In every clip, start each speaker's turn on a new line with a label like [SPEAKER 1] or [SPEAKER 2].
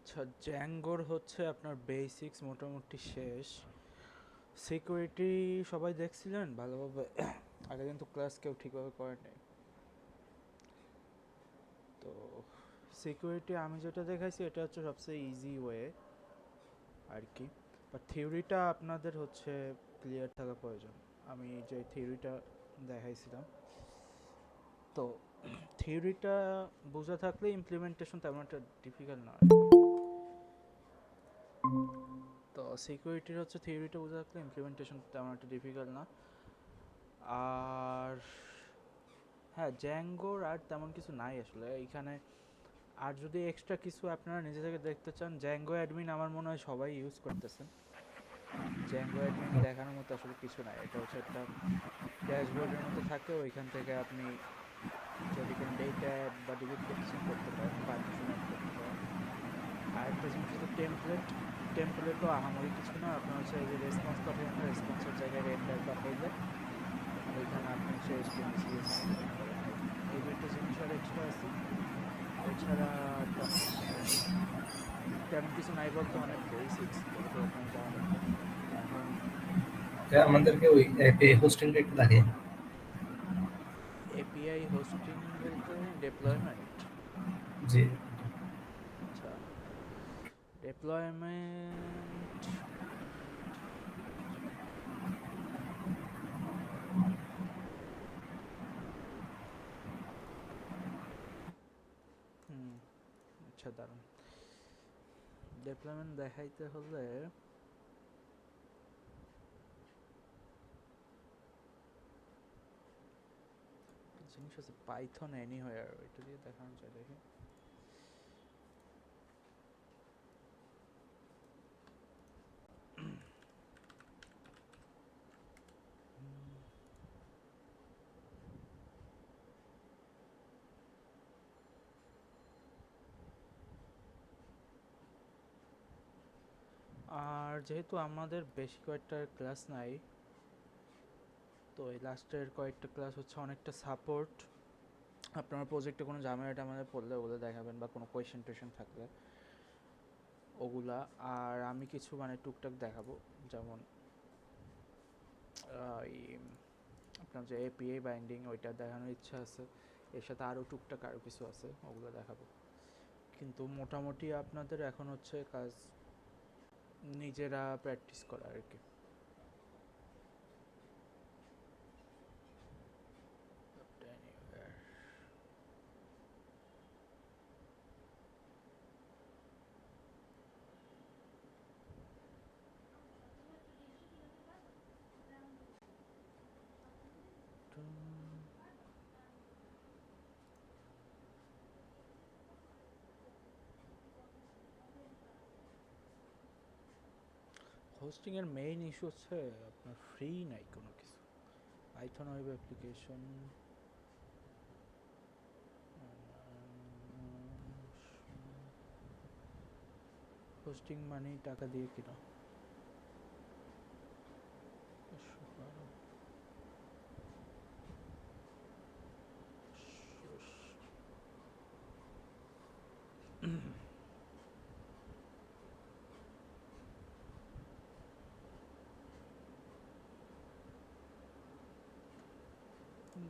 [SPEAKER 1] আচ্ছা, জ্যাঙ্গোর হচ্ছে আপনার বেসিক্স মোটামুটি শেষ। সিকিউরিটি সবাই দেখছিলেন ভালোভাবে? আগে কিন্তু ক্লাস কেউ ঠিকভাবে করে নাই। তো সিকিউরিটি আমি যেটা দেখাইছি এটা হচ্ছে সবচেয়ে ইজি ওয়ে আর কি। বাট থিওরিটা আপনাদের হচ্ছে ক্লিয়ার থাকা প্রয়োজন। আমি যে থিওরিটা দেখাইছিলাম, তো থিওরিটা বোঝা থাকলে ইমপ্লিমেন্টেশন তেমন একটা ডিফিকাল্ট না আর কি। তো সিকিউরিটির হচ্ছে থিওরিটা বোঝা থাকলে ইমপ্লিমেন্টেশন তেমন একটা ডিফিকাল্ট না। আর হ্যাঁ, জ্যাঙ্গোর আর তেমন কিছু নাই আসলে এইখানে। আর যদি এক্সট্রা কিছু আপনারা নিজে থেকে দেখতে চান, জ্যাঙ্গো অ্যাডমিন আমার মনে হয় সবাই ইউজ করতেছেন। জ্যাঙ্গো অ্যাডমিন দেখানোর মতো আসলে কিছু নাই। এটা হচ্ছে একটা ড্যাশবোর্ডের মতো থাকে, ওইখান থেকে আপনি যদি কোনো ডেটা অ্যাড বা ডিলিট করতেছেন করতে পারেন, পারমিশন অ্যাড করতে পারেন। আর একটা জিনিস হচ্ছে টেমপ্লেট। টেমপ্লেটও আহামরি কিছু না, আপনার হচ্ছে এই যে রেসপন্স পাঠাবেন না, রেসপন্সের জায়গায় রেন্ডার পাঠাইলে ওইখানে আপনি হচ্ছে এইচটিএমএল সিএসএস লিখতে পারেন। এই দুইটা জিনিস আর এক্সট্রা আছে, এছাড়া তেমন কিছু নাই। তেমন কিছু নাই বলতে অনেক বেসিক্স, যেহেতু আপনার জানা দরকার। এখন
[SPEAKER 2] আমাদেরকে ওই হোস্টেলটা একটু দেখে।
[SPEAKER 1] এপিআই হোস্টিং বলতে ডেপ্লয়মেন্ট।
[SPEAKER 2] জি।
[SPEAKER 1] আচ্ছা, ডেপ্লয়মেন্ট এক মিনিট। হুম, আচ্ছা দাঁড়ান। ডেপ্লয়মেন্ট দেখাইতে হলে একটা জিনিস আছে পাইথন এনিহোয়ার, ওইটা দিয়ে দেখানো যায় দেখি। আর যেহেতু আমাদের বেশি কয়েকটা ক্লাস নাই, তো এই লাস্টের কয়েকটা ক্লাস হচ্ছে অনেকটা সাপোর্ট। আপনার প্রজেক্টে কোনো ঝামেলা টামেলা পড়লে ওগুলো দেখাবেন, বা কোনো কোয়েশ্চেন টোয়েশ্চেন থাকলে ওগুলা। আর আমি কিছু মানে টুকটাক দেখাবো, যেমন এই আপনার যে এপিআই বাইন্ডিং ওইটা দেখানোর ইচ্ছা আছে। এর সাথে আরও টুকটাক আরও কিছু আছে, ওগুলো দেখাবো। কিন্তু মোটামুটি আপনাদের এখন হচ্ছে কাজ নিজেরা প্র্যাকটিস করা আর কি। হোস্টিং এর মেইন ইস্যু হচ্ছে আপনার ফ্রি নাই কোনো কিছু। পাইথন ওয়েব অ্যাপ্লিকেশন হোস্টিং মানেই টাকা দিয়ে কিনা। 512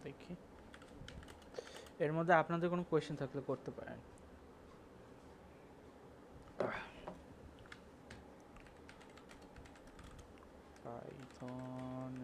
[SPEAKER 1] দেখি, এর মধ্যে আপনাদের কোনো কোয়েশ্চেন থাকলে করতে পারেন। পাইথন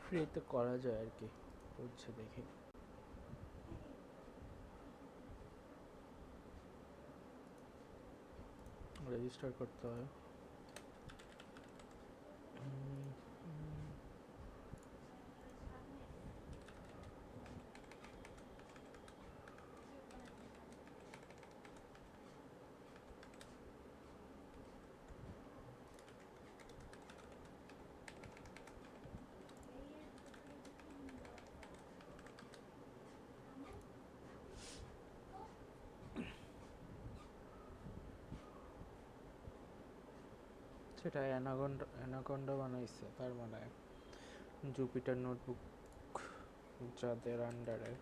[SPEAKER 1] ফ্রিতে করা যায় আর কি, বুঝছে দেখি। রেজিস্টার করতে হয়। সেটা অ্যানাকন্ডা বানাইছে, তার মানে জুপিটার নোটবুক যাদের আন্ডারে।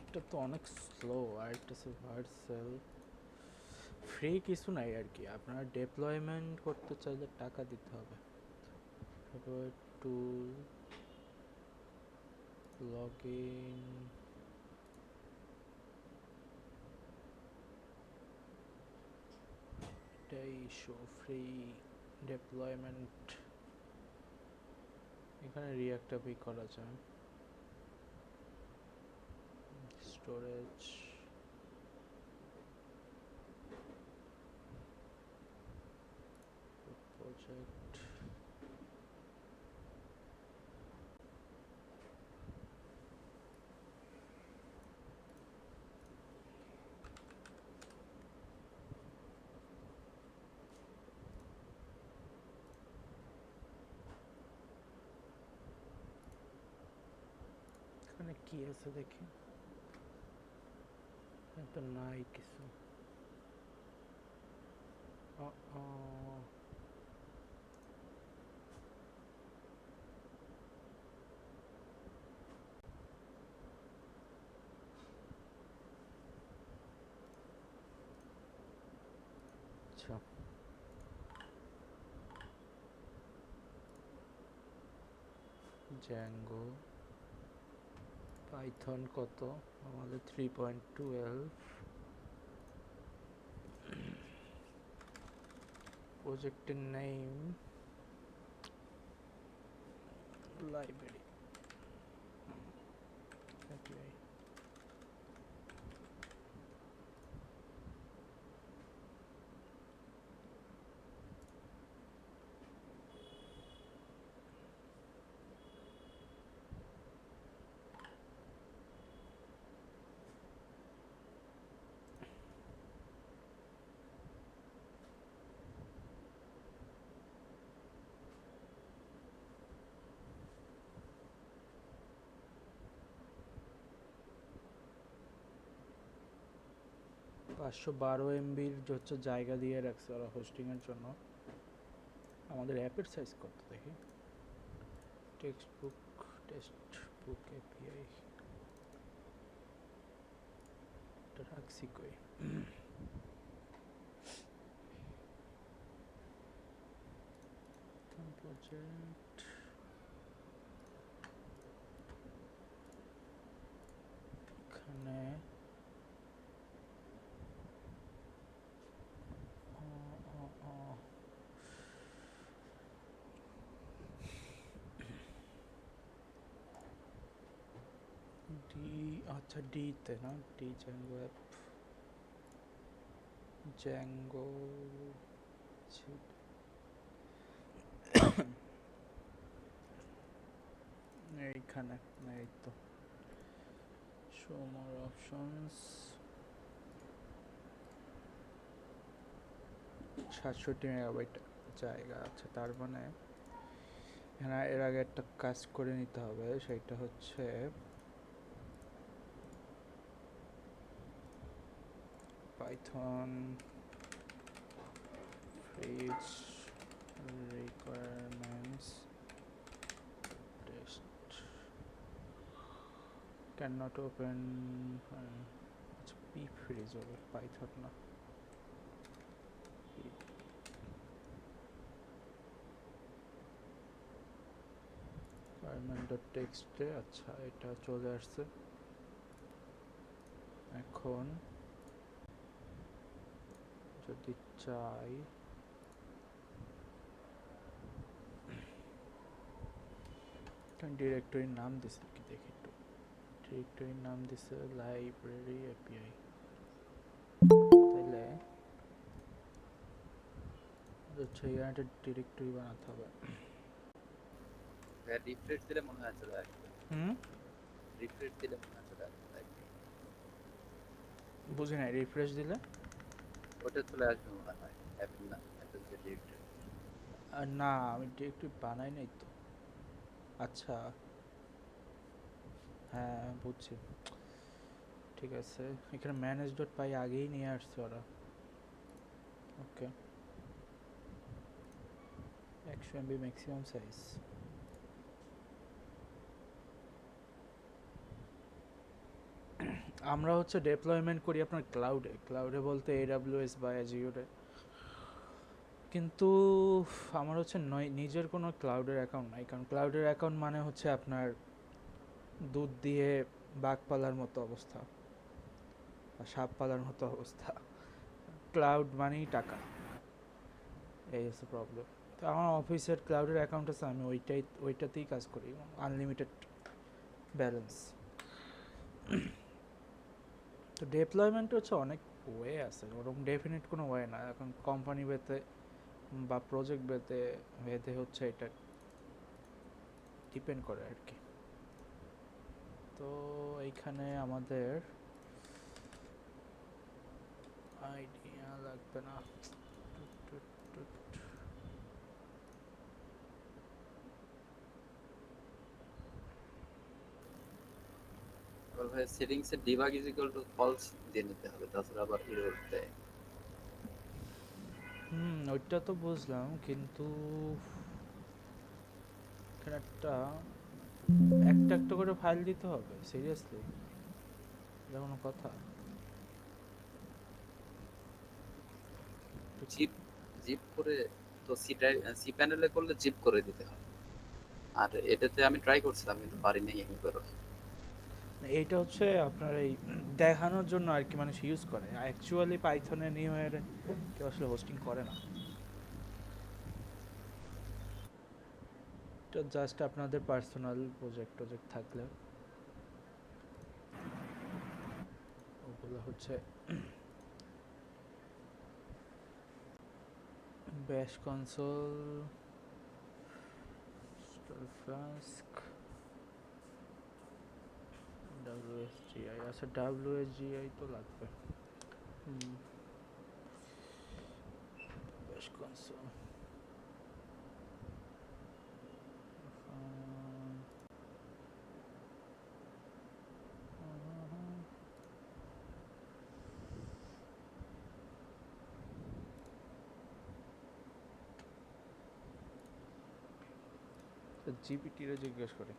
[SPEAKER 1] এটা তো অনেক স্লো। আর একটা ভার্সেল ফ্রি কিছু নাই আর কি, আপনার ডেপ্লয়মেন্ট করতে চাইলে টাকা দিতে হবে। টুল লগ ইন, এটাই শো ফ্রি ডেপ্লয়মেন্ট। এখানে রিঅ্যাক্ট অ্যাপই করা যায়। স্টোরেজ, প্রজেক্ট, এখানে কি আছে দেখি, তো নাই কিছু। আচ্ছা, জ্যাঙ্গো পাইথন কত আমাদের 3.12, প্রজেক্টের নেম লাইব্রেরি API। পাঁচশো 12 MB হচ্ছে জায়গা দিয়ে রাখছে ওরা হোস্টিংয়ের জন্য। আমাদের অ্যাপের সাইজ কত দেখি, টেক্সটবুক API এটা রাখছি কই। প্রজেক্ট, এখানে আচ্ছা ডিতে না, ডি জ্যাঙ্গো অ্যাপ, জ্যাঙ্গো এইখানে, এই তো শো মোর অপশনস, 67 মেগাবাইট জায়গা আছে। তার মানে এখানে এর আগে একটা কাজ করে নিতে হবে, সেটা হচ্ছে Python fridge requirements test can not open, আচ্ছা পি ফ্রিজ হবে, পাইথন না, রিকোয়ারমেন্ট ডট টেক্সটে। আচ্ছা এটা চলে আসছে। এখন যদি চাই ডিরেক্টরির নাম দিছে কি দেখি একটু, ডিরেক্টরির নাম দিছে লাইব্রেরি এপিআই, তাইলে হচ্ছে এখানে একটা ডিরেক্টরি বানাতে হবে।
[SPEAKER 3] রিফ্রেশ দিলে মনে হয় চলে আসবে।
[SPEAKER 1] হুম,
[SPEAKER 3] রিফ্রেশ দিলে মনে হয় চলে আসবে।
[SPEAKER 1] বুঝি নাই, রিফ্রেশ দিলে
[SPEAKER 3] ওটা চলে আসবে মনে হয়, অ্যাপেল না, অ্যাপেল যে ডিরেক্টরি।
[SPEAKER 1] না আমি ডিরেক্টরি বানাই নাই তো। আচ্ছা হ্যাঁ বুঝছি, ঠিক আছে। এখানে ম্যানেজ ডট পাই আগেই নিয়ে আসছে ওরা। ওকে, 100 MB ম্যাক্সিমাম সাইজ। আমরা হচ্ছে ডেপ্লয়মেন্ট করি আপনার ক্লাউডে, ক্লাউডে বলতে AWS বা অ্যাজিওরে। কিন্তু আমার হচ্ছে নিজের কোনো ক্লাউডের অ্যাকাউন্ট নাই, কারণ ক্লাউডের অ্যাকাউন্ট মানে হচ্ছে আপনার দুধ দিয়ে বাঘ পালার মতো অবস্থা বা সাপ পালার মতো অবস্থা। ক্লাউড মানেই টাকা, এই হচ্ছে প্রবলেম। তো আমার অফিসের ক্লাউডের অ্যাকাউন্ট আছে, আমি ওইটাতেই কাজ করি, আনলিমিটেড ব্যালেন্স। তো ডেপ্লয়মেন্ট হচ্ছে অনেক ওয়ে আছে, ওরকম ডেফিনিট কোনো ওয়ে না। এখন কোম্পানি বেতে বা প্রজেক্ট বেতে ভেদে হচ্ছে এটা ডিপেন্ড করে আর কি। তো এইখানে আমাদের আইডিয়া লাগবে না।
[SPEAKER 3] এবার ভাই সেটিংস এর debug is equal to false দিয়ে নিতে হবে, তাছাড়া আবার এরর দেয়।
[SPEAKER 1] ওইটা তো বুঝলাম, কিন্তু এখানে একটা একটা একটা করে ফাইল দিতে হবে সিরিয়াসলি, এটা কোনো কথা?
[SPEAKER 3] জিপ জিপ করে তো সি ড্রাইভ, সি প্যানেলে করলে জিপ করে দিতে হয়। আর এটাতে আমি ট্রাই করছিলাম কিন্তু পারি নাই একবারও।
[SPEAKER 1] এইটা হচ্ছে আপনার এই দেখানোর জন্য আর কি মানুষ ইউজ করে, অ্যাকচুয়ালি পাইথনে নিয়ে কেউ আসলে হোস্টিং করে না। এটা জাস্ট আপনাদের পার্সোনাল প্রজেক্ট থাকলে ওগুলো হচ্ছে ব্যাশ কনসোল, ফ্লাস্ক, WSGI। আচ্ছা WSGI তো লাগবে। ব্যাশ কনসোল, জিপিটিরে জিজ্ঞেস করে।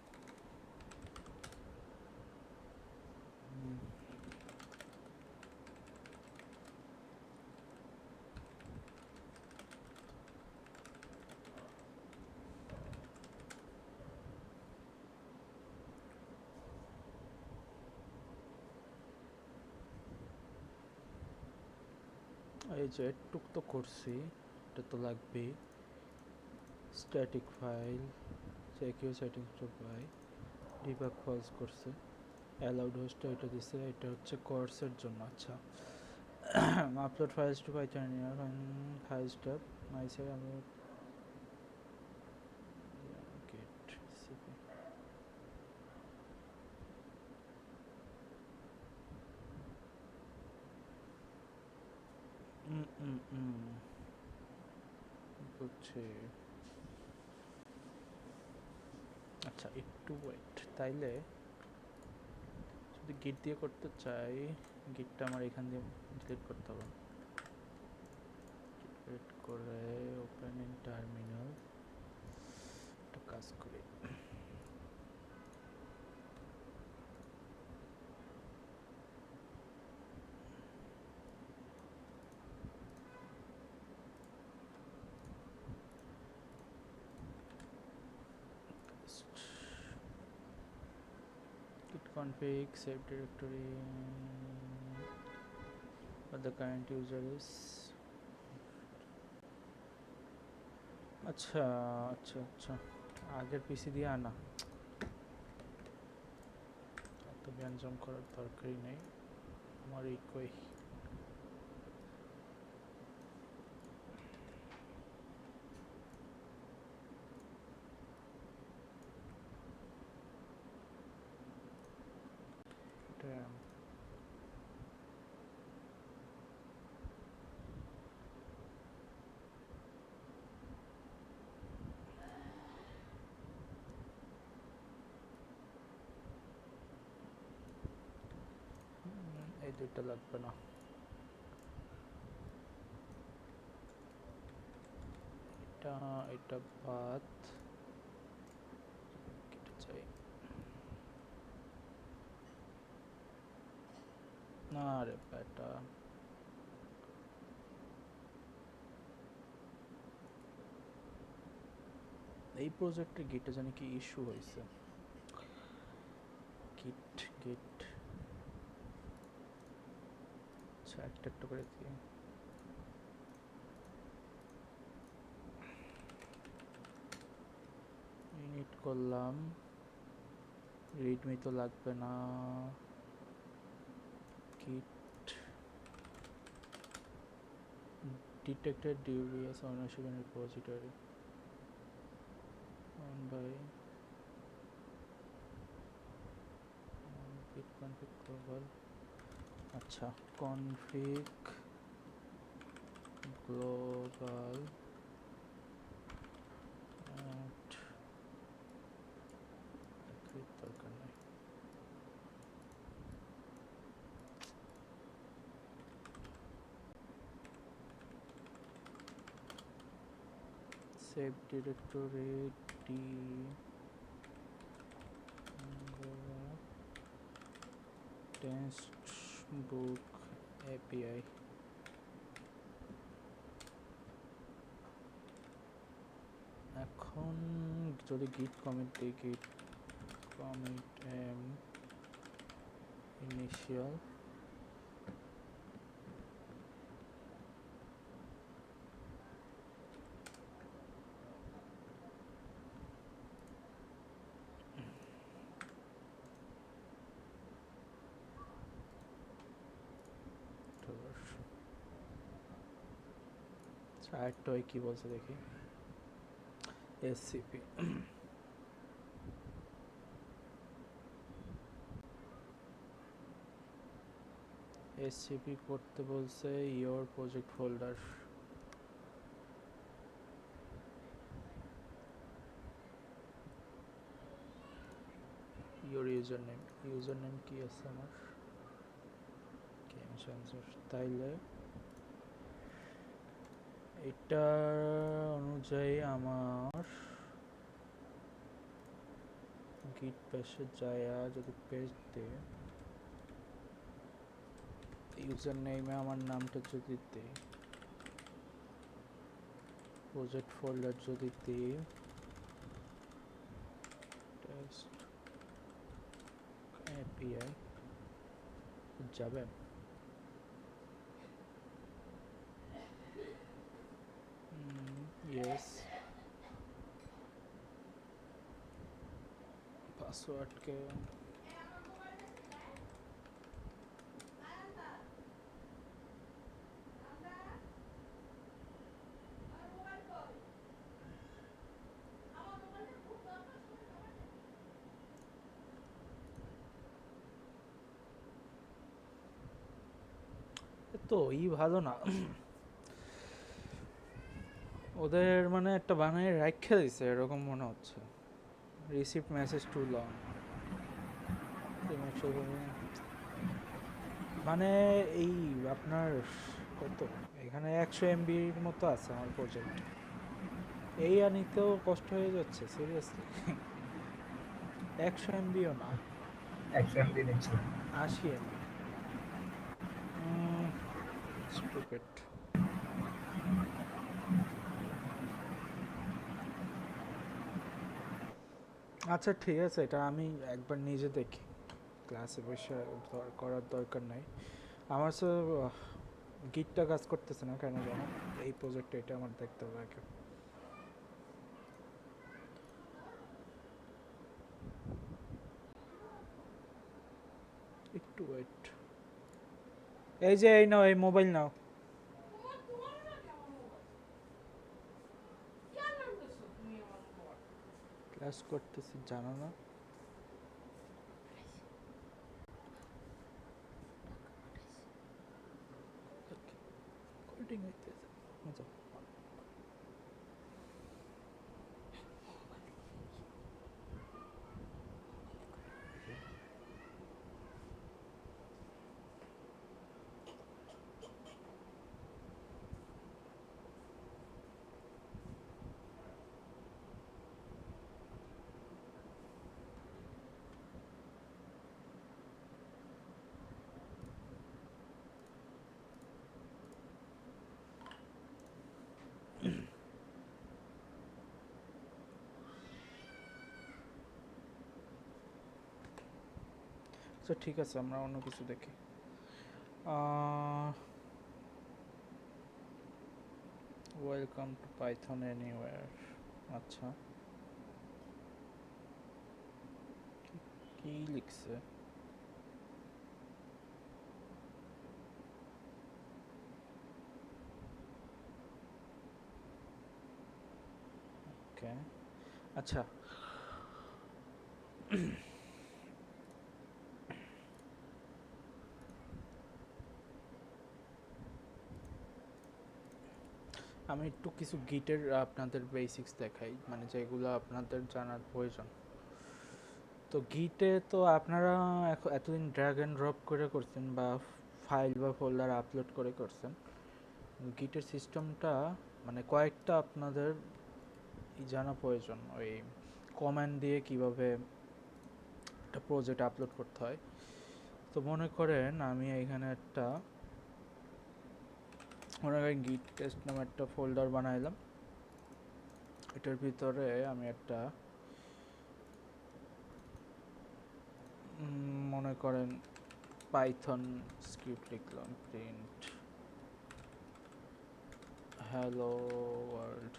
[SPEAKER 1] এই যে টুক তো করছি, এটা তো লাগবেই। Static file, check your settings to by, debug false করছে। অ্যালাউড হোস্ট এটা দিছে, এটা হচ্ছে কোর্সের জন্য। আচ্ছা upload files to python file step নাইসে আমি গেট সিপি বুঝছি। আচ্ছা একটু ওয়েট, তাইলে যদি গিট দিয়ে করতে চাই, গিটটা আমার এখান দিয়ে ডিলিট করতে হবে। ডিলিট করে ওপেন ইন টার্মিনাল একটা কাজ করি। git config save directory but the current user is আচ্ছা আচ্ছা আচ্ছা আগের পিসি দিয়ে আনা, এত ব্যঞ্জন করার দরকারই নেই আমার। এই কই এই দুইটা লাগবে না, এটা এটা বাদ, এটা চাই না রে বেটা। এই প্রজেক্টে গিটে জানি কি ইস্যু হয়েছে। গিট গিট আচ্ছা একটা একটা করে দিয়ে ইনিট করলাম, রিডমি তো লাগবে না। git detected dubious ownership in repository owned by git config global। আচ্ছা config global at দরকার নাই। save directory d textbook API। এখন যদি git commit দিই, git commit initial আরেকটা ওই কি বলছে দেখি, এসসিপি এসসিপি করতে বলছে your project folder, your user name কি আছে আমার গেম সেন্সর, তাইলে এটা অনুযায়ী আমার গিট পেজে যায়, যদি পেজ দে ইউজার নেমে আমার নামটা যদি দেই, প্রজেক্ট ফোল্ডার যদি দিই, টেস্ট এপিআই যাবে। ইয়েস পাসওয়ার্ডকে তো ভালো না, ওদের মানে একটা বানায় রাখা দিছে এরকম মনে হচ্ছে। রিসিভ মেসেজ টু লং, মানে এই আপনার কত এখানে 100 MB মতো আছে আমার প্রজেক্ট, এই আনিতেও কষ্ট হয়ে যাচ্ছে সিরিয়াসলি। 100 MBও না,
[SPEAKER 2] 100 MB নিচ্ছে।
[SPEAKER 1] 80 MB। স্টুপিড। আচ্ছা ঠিক আছে, এটা আমি একবার নিজে দেখি, ক্লাসে বসে করার দরকার নাই আমার। তো গিটটা কাজ করতেছে না কেন জানো, এই প্রজেক্টে এটা আমার দেখতে হবে আগে। একটু ওয়েট, এই যে এই নাও, এই মোবাইল নাও। ক্লাস করতেছি জানো না? রেকর্ডিং হইতেছে, মজা। আচ্ছা ঠিক আছে, আমরা অন্য কিছু দেখি। Welcome to Python anywhere. আচ্ছা, কি লিখছে? ওকে, আচ্ছা আমি একটু কিছু গিটের আপনাদের বেসিক্স দেখাই, মানে যেগুলো আপনাদের জানার প্রয়োজন। তো গিটে তো আপনারা এতদিন ড্র্যাগ অ্যান্ড ড্রপ করে করছেন, বা ফাইল বা ফোল্ডার আপলোড করে করছেন। গিটের সিস্টেমটা মানে কয়েকটা আপনাদের জানা প্রয়োজন, ওই কমান্ড দিয়ে কিভাবে একটা প্রজেক্ট আপলোড করতে হয়। তো মনে করেন আমি এখানে একটা গিট টেস্ট নামে একটা ফোল্ডার বানাইলাম, এটার ভিতরে আমি একটা মনে করেন পাইথন স্ক্রিপ্ট লিখলাম, প্রিন্ট হ্যালো ওয়ার্ল্ড।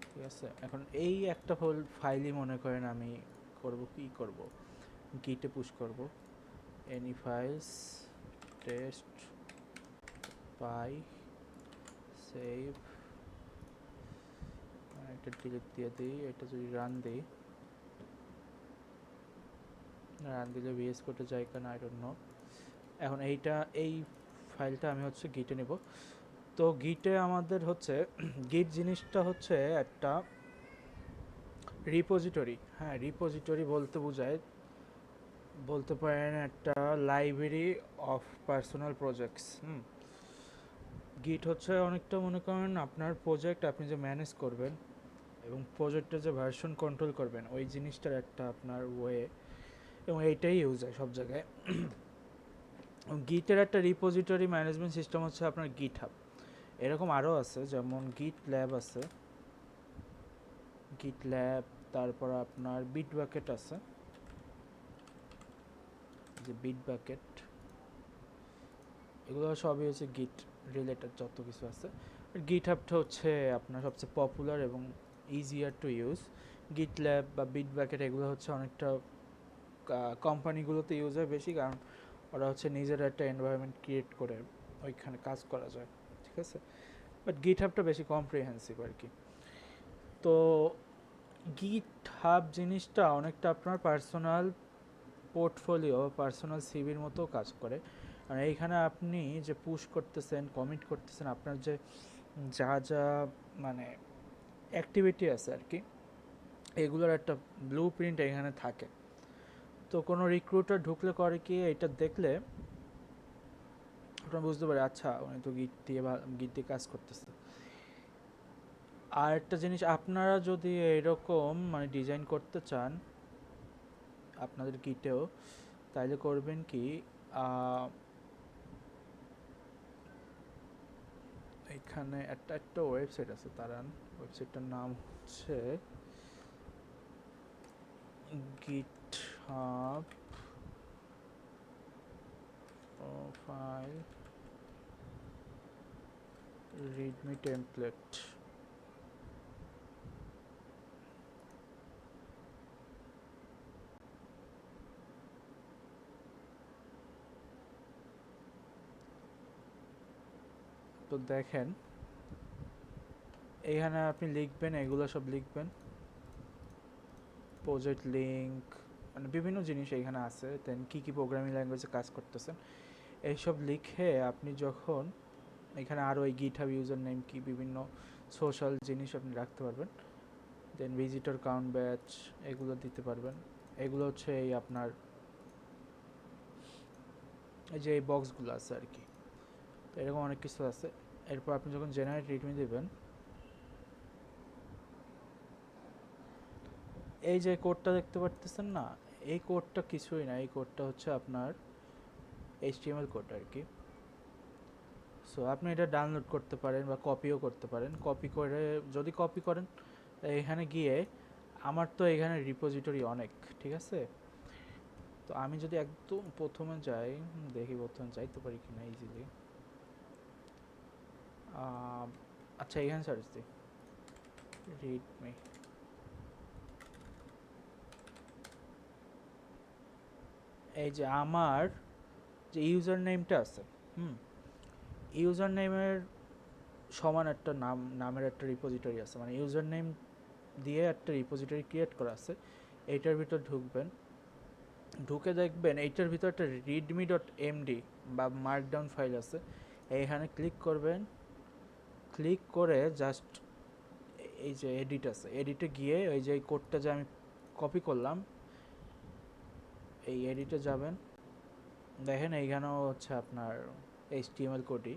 [SPEAKER 1] ঠিক আছে, এখন এই একটা ফাইলই মনে করেন আমি করব গিটে পুশ করব, এনি ফাইলস টেস্ট পাই সেভ, এটা ডিলিট দিয়ে দিই। এটা যদি রান দিই, রান দিলে ভিএস কোডে যায় কেন আই ডোন্ট নো। এখন এই ফাইলটা আমি হচ্ছে গিটে নেব। তো গিটে আমাদের হচ্ছে গিট জিনিসটা হচ্ছে একটা রিপোজিটরি। হ্যাঁ, রিপোজিটরি বলতে বোঝায়, বলতে পারেন একটা লাইব্রেরি অফ পার্সোনাল প্রজেক্টস। গিট হচ্ছে অনেকটা মনে করেন আপনার প্রজেক্ট আপনি যে ম্যানেজ করবেন এবং প্রজেক্টের যে ভার্সন কন্ট্রোল করবেন, ওই জিনিসটার একটা আপনার ওয়ে, এবং এইটাই ইউজ হয় সব জায়গায়। গিটের একটা রিপোজিটরি ম্যানেজমেন্ট সিস্টেম হচ্ছে আপনার গিট হাব। এরকম আরও আছে, যেমন গিট ল্যাব আছে, গিট ল্যাব, তারপর আপনার বিট বাকেট আছে, যে বিট বাকেট, এগুলো সবই হচ্ছে গিট রিলেটেড যত কিছু আছে। গিট হাবটা হচ্ছে আপনার সবচেয়ে পপুলার এবং ইজিয়ার টু ইউজ। গিট ল্যাব বা বিট বাকেট এগুলো হচ্ছে অনেকটা কোম্পানিগুলোতে ইউজ হয় বেশি, কারণ ওরা হচ্ছে নিজের একটা এনভায়রনমেন্ট ক্রিয়েট করে ওইখানে কাজ করা যায়। ঠিক আছে, বাট গিট হাবটা বেশি কম্প্রিহেন্সিভ আর কি। তো গিট হাব জিনিসটা অনেকটা আপনার পার্সোনাল পোর্টফোলিও, পার্সোনাল সিভির মতো কাজ করে। আর এইখানে আপনি যে পুশ করতেছেন, কমিট করতেছেন, আপনার যে যা যা মানে অ্যাক্টিভিটি আছে আর কি, এগুলোর একটা ব্লু প্রিন্ট এখানে থাকে। তো কোনো রিক্রুটার ঢুকলে করে কি, এটা দেখলে আপনারা বুঝতে পারে আচ্ছা উনি তো গিট দিয়ে কাজ করতেছে। আর একটা জিনিস, আপনারা যদি এরকম মানে ডিজাইন করতে চান আপনাদের গিটেও, তাইলে করবেন কি, এখানে একটা ওয়েবসাইট আছে, তারা ওয়েবসাইটটার নাম হচ্ছে GitHub profile readme template। তো দেখেন এখানে আপনি লিখবেন, এগুলো সব লিখবেন, প্রজেক্ট লিঙ্ক, মানে বিভিন্ন জিনিস এখানে আছে, দেন কী কী প্রোগ্রামিং ল্যাঙ্গুয়েজে কাজ করতেছেন এইসব লিখে আপনি যখন এখানে আরও এই গিটহাব ইউজার নেম কি বিভিন্ন সোশ্যাল জিনিস আপনি রাখতে পারবেন, দেন ভিজিটর কাউন্ট ব্যাচ এগুলো দিতে পারবেন। এগুলো হচ্ছে এই আপনার এই যে এই বক্সগুলো আছে আর কি, তো এরকম অনেক কিছু আছে। এরপর আপনি যখন জেনারেট রিডমি দেবেন, এই যে কোডটা দেখতে পারতেছেন না, এই কোডটা কিছুই না, এই কোডটা হচ্ছে আপনার HTML কোড আর কি। সো আপনি এটা ডাউনলোড করতে পারেন বা কপিও করতে পারেন। কপি করে যদি কপি করেন এখানে গিয়ে, আমার তো এখানে রিপোজিটরি অনেক, ঠিক আছে। তো আমি যদি একদম প্রথমে যাই, দেখি প্রথমে যাইতে পারি কিনা ইজিলি। আচ্ছা এখানে সার্চ দিই রিডমি, এই যে আমার যে ইউজার নেমটা আছে, ইউজার নেমের সমান একটা নামের একটা রিপোজিটরি আছে, মানে ইউজার নেম দিয়ে একটা রিপোজিটরি ক্রিয়েট করা আছে। এইটার ভিতর ঢুকবেন, ঢুকে দেখবেন এইটার ভিতর একটা readme.md বা মার্কডাউন ফাইল আছে। এইখানে ক্লিক করবেন, ক্লিক করে জাস্ট এই যে এডিট আছে, এডিটে গিয়ে ওই যে কোডটা যে আমি কপি করলাম, এই এডিটে যাবেন, দেখেন এইখানেও হচ্ছে আপনার HTML কোডই,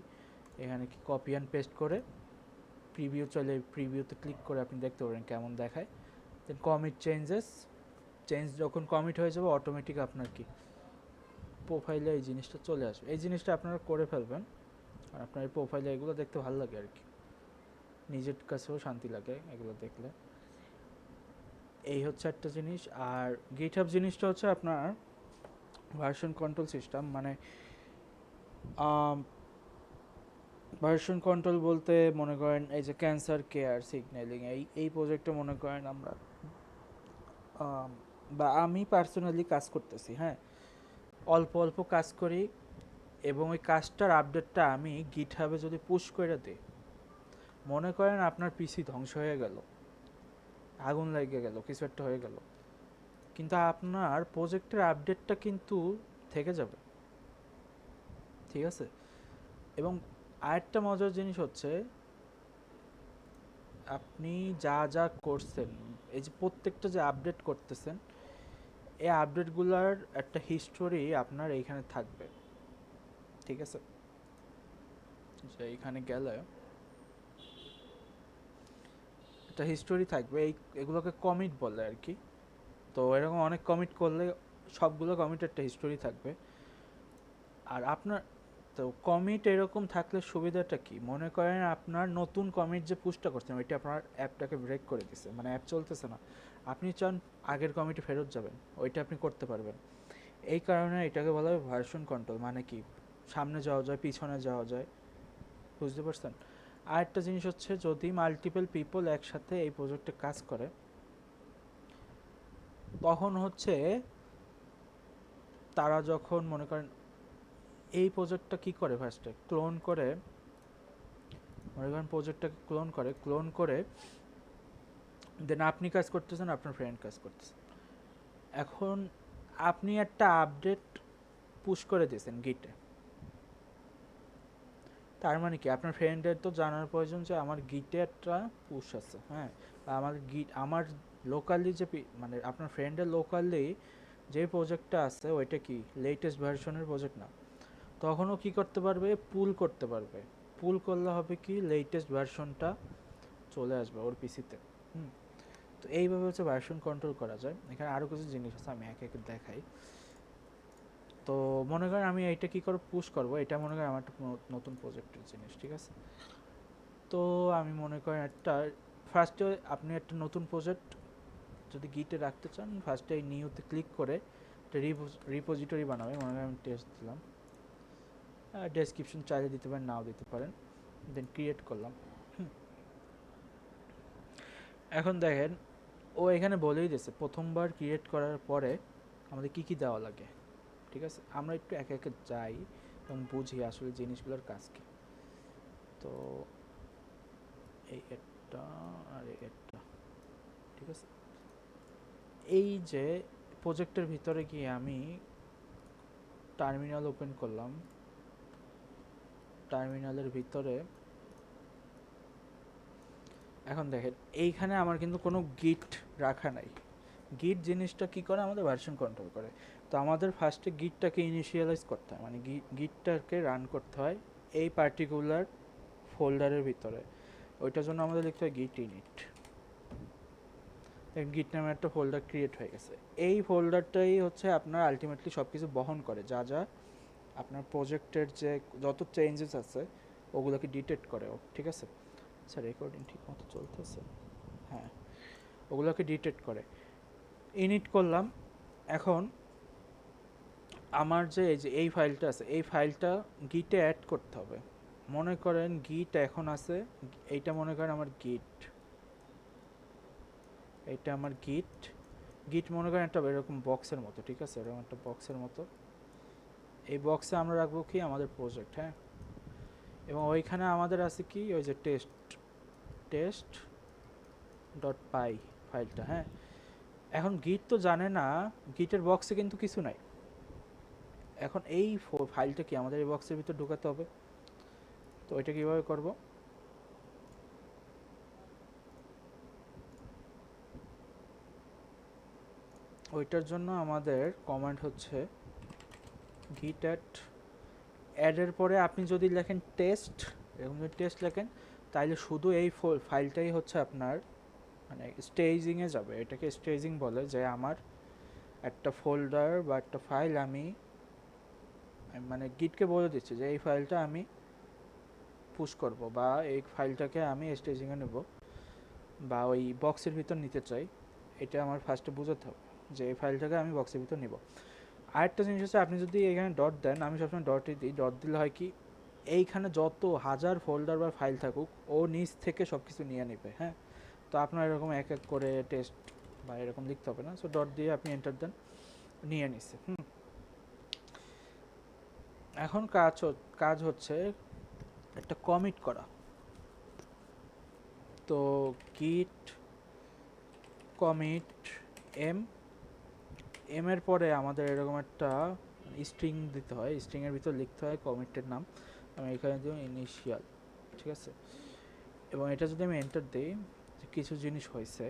[SPEAKER 1] এখানে কি কপি অ্যান্ড পেস্ট করে প্রিভিউ চলে, প্রিভিউতে ক্লিক করে আপনি দেখতে পারেন কেমন দেখায়। দেন কমিট চেঞ্জ যখন কমিট হয়ে যাবে অটোমেটিক আপনার কি প্রোফাইলে এই জিনিসটা চলে আসবে। এই জিনিসটা আপনারা করে ফেলবেন, আর আপনার এই প্রোফাইলে এগুলো দেখতে ভালো লাগে আর কি, নিজের কাছেও শান্তি লাগে এগুলো দেখলে। এই হচ্ছে একটা জিনিস। আর গিটহাব জিনিসটা হচ্ছে আপনার ভার্সন কন্ট্রোল সিস্টেম, মানে ভার্সন কন্ট্রোল বলতে মনে করেন এই যে ক্যান্সার কেয়ার সিগন্যালিং, এই প্রজেক্টে মনে করেন আমরা বা আমি পার্সোনালি কাজ করতেছি, হ্যাঁ অল্প অল্প কাজ করি, এবং ওই কাজটার আপডেটটা আমি গিটহাবে যদি পুশ করে দিই, মনে করেন আপনার পিসি ধ্বংস হয়ে গেল, আগুন লেগে গেল, কিছু একটা হয়ে গেল, কিন্তু আপনার প্রজেক্টের আপডেটটা কিন্তু থেকে যাবে, ঠিক আছে। এবং আরেকটা মজার জিনিস হচ্ছে, আপনি যা যা করছেন, এই যে প্রত্যেকটা যে আপডেট করতেছেন, এই আপডেটগুলোর একটা হিস্টোরি আপনার এইখানে থাকবে, ঠিক আছে। যে এইখানে গেলে একটা হিস্টোরি থাকবে, এগুলোকে কমিট বলে আর কি। তো এরকম অনেক কমিট করলে সবগুলো কমিট একটা হিস্টোরি থাকবে। আর আপনার তো কমিট এরকম থাকলে সুবিধাটা কি, মনে করেন আপনার নতুন কমিট যে পুশটা করছেন ওইটা আপনার অ্যাপটাকে ব্রেক করে দিছে, মানে অ্যাপ চলতেছে না, আপনি চান আগের কমিটে ফেরত যাবেন, ওইটা আপনি করতে পারবেন। এই কারণে এটাকে বলা হয় ভার্সন কন্ট্রোল, মানে কি সামনে যাওয়া যায় পিছনে যাওয়া যায়, বুঝতে পারছেন। আর একটা জিনিস হচ্ছে, যদি মাল্টিপল পিপল একসাথে এই প্রজেক্টে কাজ করে, তখন হচ্ছে তারা যখন মনে করেন এই প্রজেক্টটা কি করে, ফার্স্টে ক্লোন করে, মনে করেন প্রজেক্টটাকে ক্লোন করে দেন আপনি কাজ করতেছেন, আপনার ফ্রেন্ড কাজ করতেছেন। এখন আপনি একটা আপডেট পুশ করে দিয়েছেন গিটে, তার মানে কি আপনার ফ্রেন্ডের তো জানার প্রয়োজন যে আমার গিটে একটা পুশ আছে, হ্যাঁ, বা আমার গিট আমার লোকালি যে মানে আপনার ফ্রেন্ডের লোকালি যে প্রজেক্টটা আছে ওইটা কি লেটেস্ট ভার্সনের প্রজেক্ট না, তখনও কি করতে পারবে, পুল করতে পারবে। পুল করলে হবে কি লেটেস্ট ভার্সনটা চলে আসবে ওর পিসিতে। হুম, তো এইভাবে হচ্ছে ভার্সন কন্ট্রোল করা যায়। এখানে আরও কিছু জিনিস আছে, আমি একে একে দেখাই। তো মনে করেন আমি এইটা কী করে পুশ করব, এটা মনে করেন আমার একটা নতুন প্রজেক্টের জিনিস, ঠিক আছে। তো আমি মনে করেন একটা ফার্স্টে আপনি একটা নতুন প্রজেক্ট যদি গিটে রাখতে চান, ফার্স্টে এই নিউতে ক্লিক করে একটা রিপোজিটরি বানাবে। মনে করেন আমি টেস্ট দিলাম, ডেসক্রিপশন চাইলে দিতে পারেন, নাও দিতে পারেন, দেন ক্রিয়েট করলাম। এখন দেখেন ও এখানে বলেই দিয়েছে প্রথমবার ক্রিয়েট করার পরে আমাদের কি কি দেওয়া লাগে, ঠিক আছে। আমরা একটু একে একে যাই এবং বুঝি আসলে জিনিসগুলোর কাজ কি। তো এই একটা আর একটা, ঠিক আছে। এই যে প্রজেক্টের ভিতরে গিয়ে আমি টার্মিনাল ওপেন করলাম, টার্মিনালের ভিতরে এখন দেখেন এইখানে আমার কিন্তু কোনো গিট রাখা নাই। গিট জিনিসটা কি করে, আমাদের ভার্সন কন্ট্রোল করে। তো আমাদের ফার্স্টে গিটটাকে ইনিশিয়ালাইজ করতে হয়, মানে গিটটাকে রান করতে হয় এই পার্টিকুলার ফোল্ডারের ভিতরে। ওইটার জন্য আমাদের লিখতে হয় গিট ইনিট। গিট নামে একটা ফোল্ডার ক্রিয়েট হয়ে গেছে। এই ফোল্ডারটাই হচ্ছে আপনার আলটিমেটলি সব কিছু বহন করে, যা যা আপনার প্রজেক্টের যে যত চেঞ্জেস আছে ওগুলোকে ডিটেক্ট করে ও, ঠিক আছে। আচ্ছা রেকর্ডিং ঠিক মতো চলতেছে, হ্যাঁ, ওগুলোকে ডিটেক্ট করে। ইনিট করলাম। এখন আমার যে এই ফাইলটা আছে, এই ফাইলটা গিটে অ্যাড করতে হবে। মনে করেন গিট এখন আছে, এইটা মনে করেন আমার গিট, এইটা আমার গিট। গিট মনে করেন একটা এরকম বক্সের মতো, ঠিক আছে, এরকম একটা বক্সের মতো। এই বক্সে আমরা রাখবো কি আমাদের প্রজেক্ট, হ্যাঁ, এবং ওইখানে আমাদের আছে কি ওই যে টেস্ট ডট পাই ফাইলটা, হ্যাঁ। এখন গিট তো জানে না গিটের বক্সে কিন্তু কিছু নাই। এখন এই ফাইলটা কি আমাদের এই বক্সের ভিতর ঢোকাতে হবে। তো এটা কিভাবে করব, ওইটার জন্য আমাদের কমান্ড হচ্ছে git অ্যাডের পরে আপনি যদি লেখেন টেস্ট, এরকম যদি টেস্ট লেখেন তাহলে শুধু এই ফাইলটাই হচ্ছে আপনার মানে স্টেজিংয়ে যাবে। এটাকে স্টেজিং বলে, যে আমার একটা ফোল্ডার বা একটা ফাইল আমি মানে গিটকে বলে দিচ্ছি যে এই ফাইলটা আমি পুশ করব, বা এই ফাইলটাকে আমি স্টেজিংয়ে নেব, বা ওই বক্সের ভিতর নিতে চাই। এটা আমার ফার্স্টে বোঝাতে হবে যে এই ফাইলটাকে আমি বক্সের ভিতর নিব। আরেকটা জিনিস হচ্ছে আপনি যদি এখানে ডট দেন, আমি সবসময় ডটই দিই, ডট দিলে হয় কি এইখানে যত হাজার ফোল্ডার বা ফাইল থাকুক ও নিচ থেকে সব কিছু নিয়ে নেবে, হ্যাঁ। তো আপনার এরকম এক এক করে টেস্ট বা এরকম লিখতে হবে না, সো ডট দিয়ে আপনি এন্টার দেন, নিয়ে নিছে। এখন কাজ হচ্ছে একটা কমিট করা। তো গিট কমিট এম এর পরে আমাদের এরকম একটা স্ট্রিং দিতে হয়, স্ট্রিংয়ের ভিতর লিখতে হয় কমিটের নাম। আমি এখানে দিব ইনিশিয়াল, ঠিক আছে। এবং এটা যদি আমি এন্টার দিই, কিছু জিনিস হয়েছে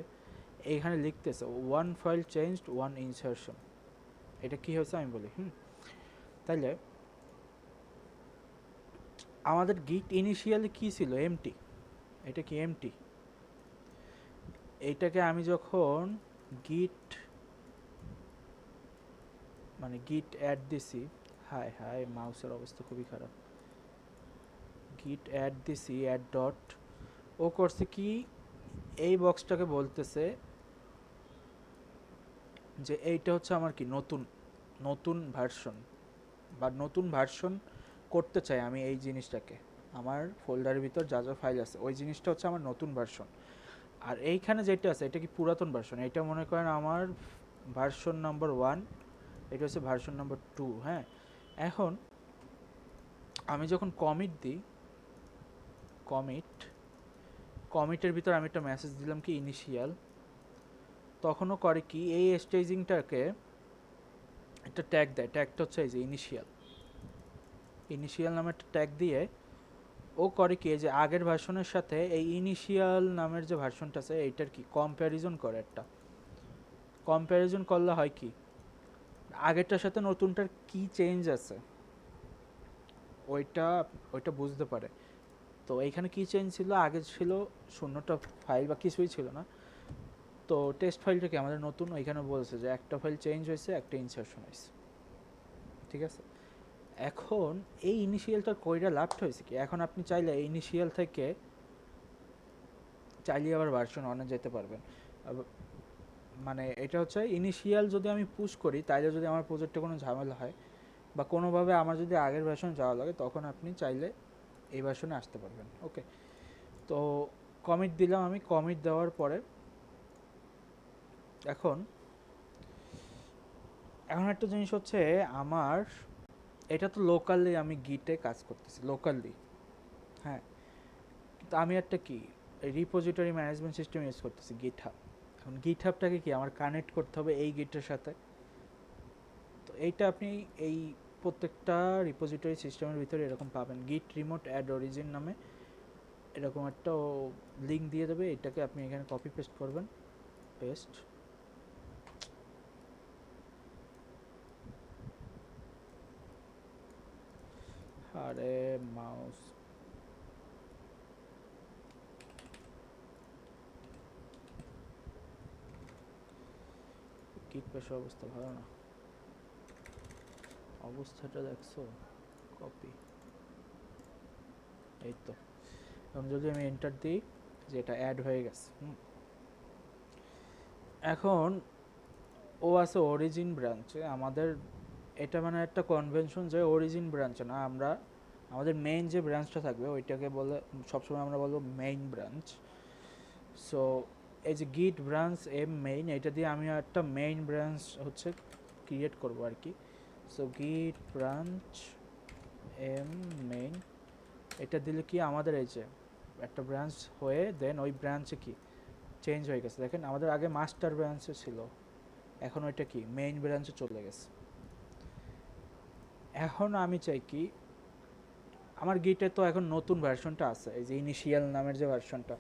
[SPEAKER 1] এইখানে লিখতেছে one file changed one insertion. এটা কি হয়েছে আমি বলি, তাইলে আমাদের গিট ইনিশিয়ালি কি ছিল, এমটি। এটা কি এমটি, এইটাকে আমি যখন গিট মানে গিট অ্যাড দিছি, হায় হায় মাউসের অবস্থা খুবই খারাপ, গিট অ্যাড দিছি অ্যাড ডট, ও করছে কি এই বক্সটাকে বলতেছে যে এইটা হচ্ছে আমার কি নতুন ভার্সন, বা নতুন ভার্সন করতে চাই আমি এই জিনিসটাকে, আমার ফোল্ডারের ভিতর যা যা ফাইল আছে ওই জিনিসটা হচ্ছে আমার নতুন ভার্সন। আর এইখানে যেটা আছে এটা কি পুরাতন ভার্সন, এটা মনে করেন আমার ভার্সন নাম্বার 1, এটা হচ্ছে ভার্সন নাম্বার 2, হ্যাঁ। এখন আমি যখন কমিট দিই, কমিটের ভিতর আমি একটা মেসেজ দিলাম কি ইনিশিয়াল, তখনও করে কি এই স্টেজিংটাকে একটা ট্যাগ দেয়, ট্যাগটা হচ্ছে এই যে ইনিশিয়াল নামে একটা ট্যাগ দিয়ে ও করে কি, এই যে আগের ভার্সনের সাথে এই ইনিশিয়াল নামের যে ভার্সনটা আছে এইটার কি কম্প্যারিজন করে, একটা কম্প্যারিজন করলে হয় কি আগেরটার সাথে নতুনটার কি চেঞ্জ আছে ওইটা ওইটা বুঝতে পারে। তো এইখানে কি চেঞ্জ ছিল, আগে ছিল শূন্যটা ফাইল বা কিছুই ছিল না, তো টেস্ট ফাইলটা কি আমাদের নতুন, ওইখানে বলছে যে একটা ফাইল চেঞ্জ হয়েছে, একটা ইনসারশন হয়েছে, ঠিক আছে। এখন এই ইনিশিয়ালটার কইরা লাভটা হয়েছে কি, এখন আপনি চাইলে এই ইনিশিয়াল থেকে চাইলে আবার ভার্সন অনে যেতে পারবেন। মানে এটা হচ্ছে ইনিশিয়াল যদি আমি পুশ করি তাইলে যদি আমার প্রজেক্টে কোনো ঝামেলা হয় বা কোনোভাবে আমার যদি আগের ভার্সন যাওয়া লাগে তখন আপনি চাইলে এই ভার্সনে আসতে পারবেন। ওকে, তো কমিট দিলাম আমি, কমিট দেওয়ার পরে এখন এখন একটা জিনিস হচ্ছে আমার এটা তো লোকালি আমি গিটে কাজ করতেছি লোকালি, হ্যাঁ, তো আমি একটা কি রিপোজিটরি ম্যানেজমেন্ট সিস্টেম ইউজ করতেছি গিটহাব। এখন গিটহাবটাকে কি আমার কানেক্ট করতে হবে এই গিটের সাথে, তো এইটা আপনি এই প্রত্যেকটা রিপোজিটরি সিস্টেমের ভিতরে এরকম পাবেন, গিট রিমোট অ্যাড অরিজিন নামে এরকম একটা লিঙ্ক দিয়ে দেবে, এটাকে আপনি এখানে কপি পেস্ট করবেন, পেস্ট, আরে মাউস, গিট পেশের অবস্থা ভালো না, অবস্থাটা দেখছো, কপি, এই তো। এখন যদি আমি এন্টার দিই যে এটা অ্যাড হয়ে গেছে, এখন ও আছে অরিজিন ব্রাঞ্চে আমাদের, এটা মানে একটা কনভেনশন যে অরিজিন ব্রাঞ্চে না, আমরা আমাদের মেইন যে ব্রাঞ্চটা থাকবে ওইটাকে বলে সবসময় আমরা বলবো মেইন ব্রাঞ্চ। সো এই যে গিট ব্রাঞ্চ এম মেইন, এটা দিয়ে আমি একটা মেইন ব্রাঞ্চ হচ্ছে ক্রিয়েট করব আর কি। সো গিট ব্রাঞ্চ এম মেইন, এটা দিলে কি আমাদের এই যে একটা ব্রাঞ্চ হয়ে দেন ওই ব্রাঞ্চে কি চেঞ্জ হয়ে গেছে, দেখেন আমাদের আগে মাস্টার ব্রাঞ্চে ছিল, এখন ওইটা কি মেইন ব্রাঞ্চে চলে গেছে। এখন আমি চাই কি আমার গিটে তো এখন নতুন ভার্সনটা আছে, এই যে ইনিশিয়াল নামের যে ভার্সনটা,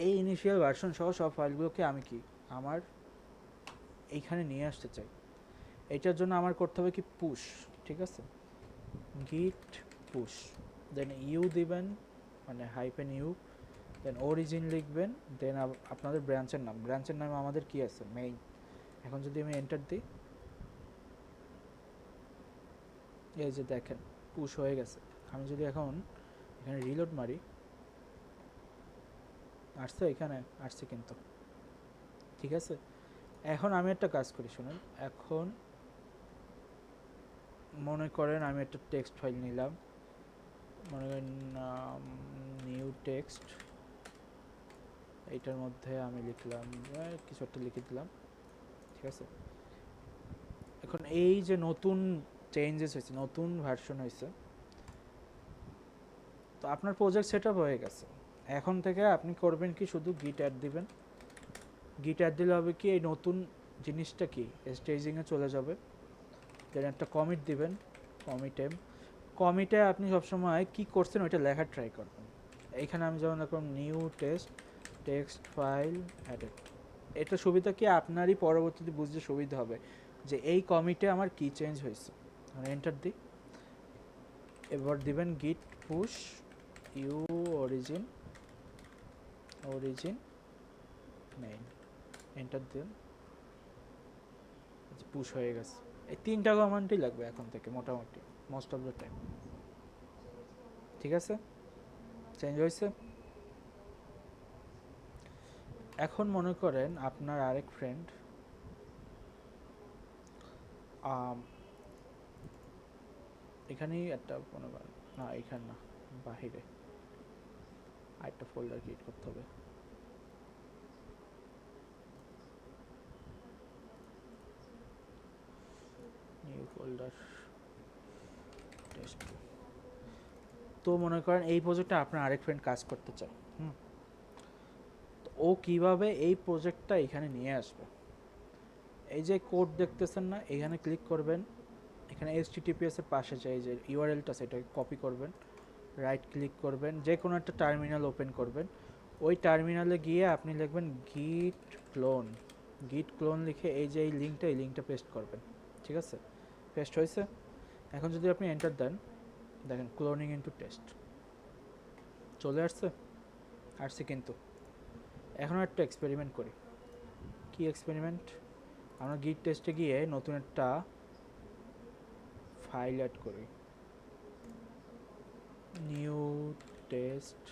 [SPEAKER 1] এই ইনিশিয়াল ভার্সন সহ সব ফাইলগুলোকে আমি কি আমার এইখানে নিয়ে আসতে চাই। এইটার জন্য আমার করতে হবে কি পুশ, ঠিক আছে, গিট পুশ, দেন ইউ দিবেন মানে হাইপেন ইউ, দেন অরিজিন লিখবেন, দেন আপনাদের ব্রাঞ্চের নাম আমাদের কি আছে মেইন। এখন যদি আমি এন্টার দিই এই যে দেখেন পুশ হয়ে গেছে। আমি যদি এখন এখানে রিলোড মারি, আসছে এখানে আসছে কিন্তু, ঠিক আছে। এখন আমি একটা কাজ করি শুনুন, এখন মনে করেন আমি একটা টেক্সট ফাইল নিলাম, মনে করেন নিউ টেক্সট, এইটার মধ্যে আমি লিখলাম কিছু একটা লিখে দিলাম, ঠিক আছে। এখন এই যে নতুন চেঞ্জেস হয়েছে, নতুন ভার্সন হয়েছে, তো আপনার প্রজেক্ট সেট আপ হয়ে গেছে। এখন থেকে আপনি করবেন কি শুধু গিট অ্যাড দিবেন, গিট অ্যাড দিলে হবে কি এই নতুন জিনিসটা কি স্টেজিংয়ে চলে যাবে, দেন একটা কমিট দিবেন, কমিটে আপনি সবসময় কি করছেন ওইটা লেখার ট্রাই করবেন। এইখানে আমি যেমন এখন নিউ টেক্সট ফাইল অ্যাডেড, এটা সুবিধা কি আপনারই পরবর্তীতে বুঝতে সুবিধা হবে যে এই কমিটে আমার কি চেঞ্জ হয়েছে। মানে এন্টার দিই, এবার দিবেন git push u origin main, enter দিন, পুশ হয়ে গেছে। এই তিনটা কমান্ডই লাগবে এখন থেকে মোটামুটি মোস্ট অফ দ্য টাইম, ঠিক আছে, চেঞ্জ হয়েছে। এখন মনে করেন আপনার আরেক ফ্রেন্ড এখানেই একটা মনে করেন, না এখানে না, বাহিরে আরেকটা ফোল্ডার ক্রিয়েট করতে হবে, নিউ ফোল্ডার টেস্ট। তো মনে করেন এই প্রজেক্টটা আপনার আরেক ফ্রেন্ড কাজ করতে চায়, তো ও কিভাবে এই প্রজেক্টটা এখানে নিয়ে আসবে, এই যে কোড দেখতেছেন না, এখানে ক্লিক করবেন, এখানে HTTPS এর পাশে যে এই যে ইউআরএলটা সেটাকে কপি করবেন, রাইট ক্লিক করবেন, যে কোনো একটা টার্মিনাল ওপেন করবেন, ওই টার্মিনালে গিয়ে আপনি লিখবেন গিট ক্লোন লিখে এই যে এই লিঙ্কটা পেস্ট করবেন। ঠিক আছে, পেস্ট হয়েছে। এখন যদি আপনি এন্টার দেন, দেখেন ক্লোনিং ইনটু টেস্ট চলে আসছে কিন্তু। এখন একটা এক্সপেরিমেন্ট করি। কি এক্সপেরিমেন্ট? আমরা গিট টেস্টে গিয়ে নতুন একটা ফাইল অ্যাড করি, নিউ টেস্ট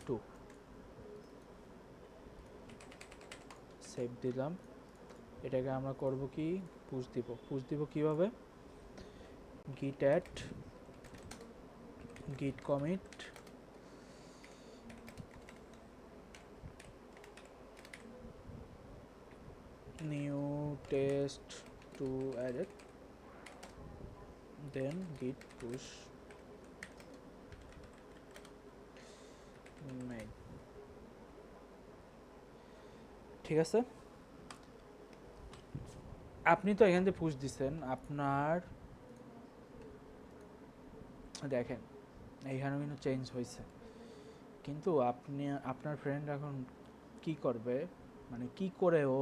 [SPEAKER 1] 2, সেভ দিলাম। এটাকে আমরা করব কি, পুশ দিব কিভাবে, git add git commit new test to added, then git push main। ঠিক আছে, আপনি তো এখান থেকে পুশ দিচ্ছেন, আপনার দেখেন এইখানেও কিন্তু চেঞ্জ হয়েছে, কিন্তু আপনি আপনার ফ্রেন্ড এখন কি করবে, মানে কি করে ও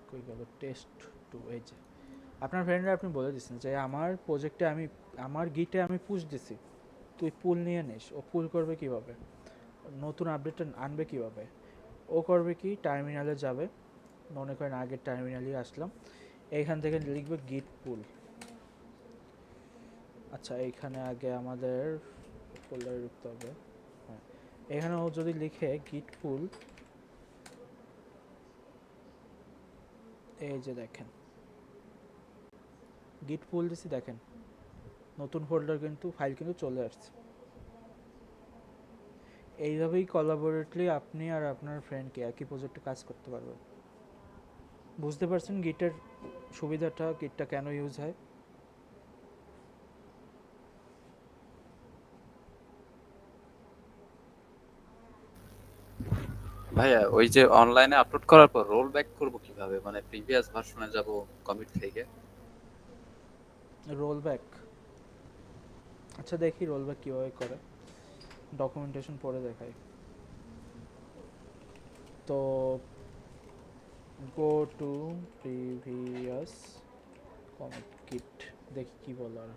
[SPEAKER 1] কই গেল টেস্ট টু, এই যে আপনার ফ্রেন্ডরা আপনি বলে দিচ্ছেন যে আমার প্রজেক্টে আমার গিটে আমি পুশ দিছি, তুই পুল নিয়ে নিস। ও পুল করবে কিভাবে, নতুন আপডেটটা আনবে কিভাবে? ও করবে কি, টার্মিনালে যাবে, মনে করেন আগের টার্মিনালই আসলাম, এইখান থেকে লিখবে গিট পুল। আচ্ছা, এইখানে আগে আমাদের ফোল্ডারে ঢুকতে হবে। হ্যাঁ, এখানে ও যদি লিখে গিট পুল, এই যে দেখেন গিট পুল দিছি, দেখেন নতুন ফোল্ডার কিন্তু ফাইল কিন্তু চলে আসছে। এইভাবেই কোলাবোরেটলি আপনি আর আপনার ফ্রেন্ডকে একই প্রজেক্টে কাজ করতে পারবেন। বুঝতে পারছেন গিটের সুবিধাটা, গিটটা কেন ইউজ হয়?
[SPEAKER 3] ভাইয়া ওই যে অনলাইনে আপলোড করার পর রোল ব্যাক করব কিভাবে, মানে প্রিভিয়াস ভার্সনে যাব কমিট থেকে?
[SPEAKER 1] রোল ব্যাক, আচ্ছা দেখি রোল ব্যাক কীভাবে করে, ডকুমেন্টেশন পরে দেখাই। তো গো টু প্রিভিয়াস কমিট গিট, দেখি কি বলার।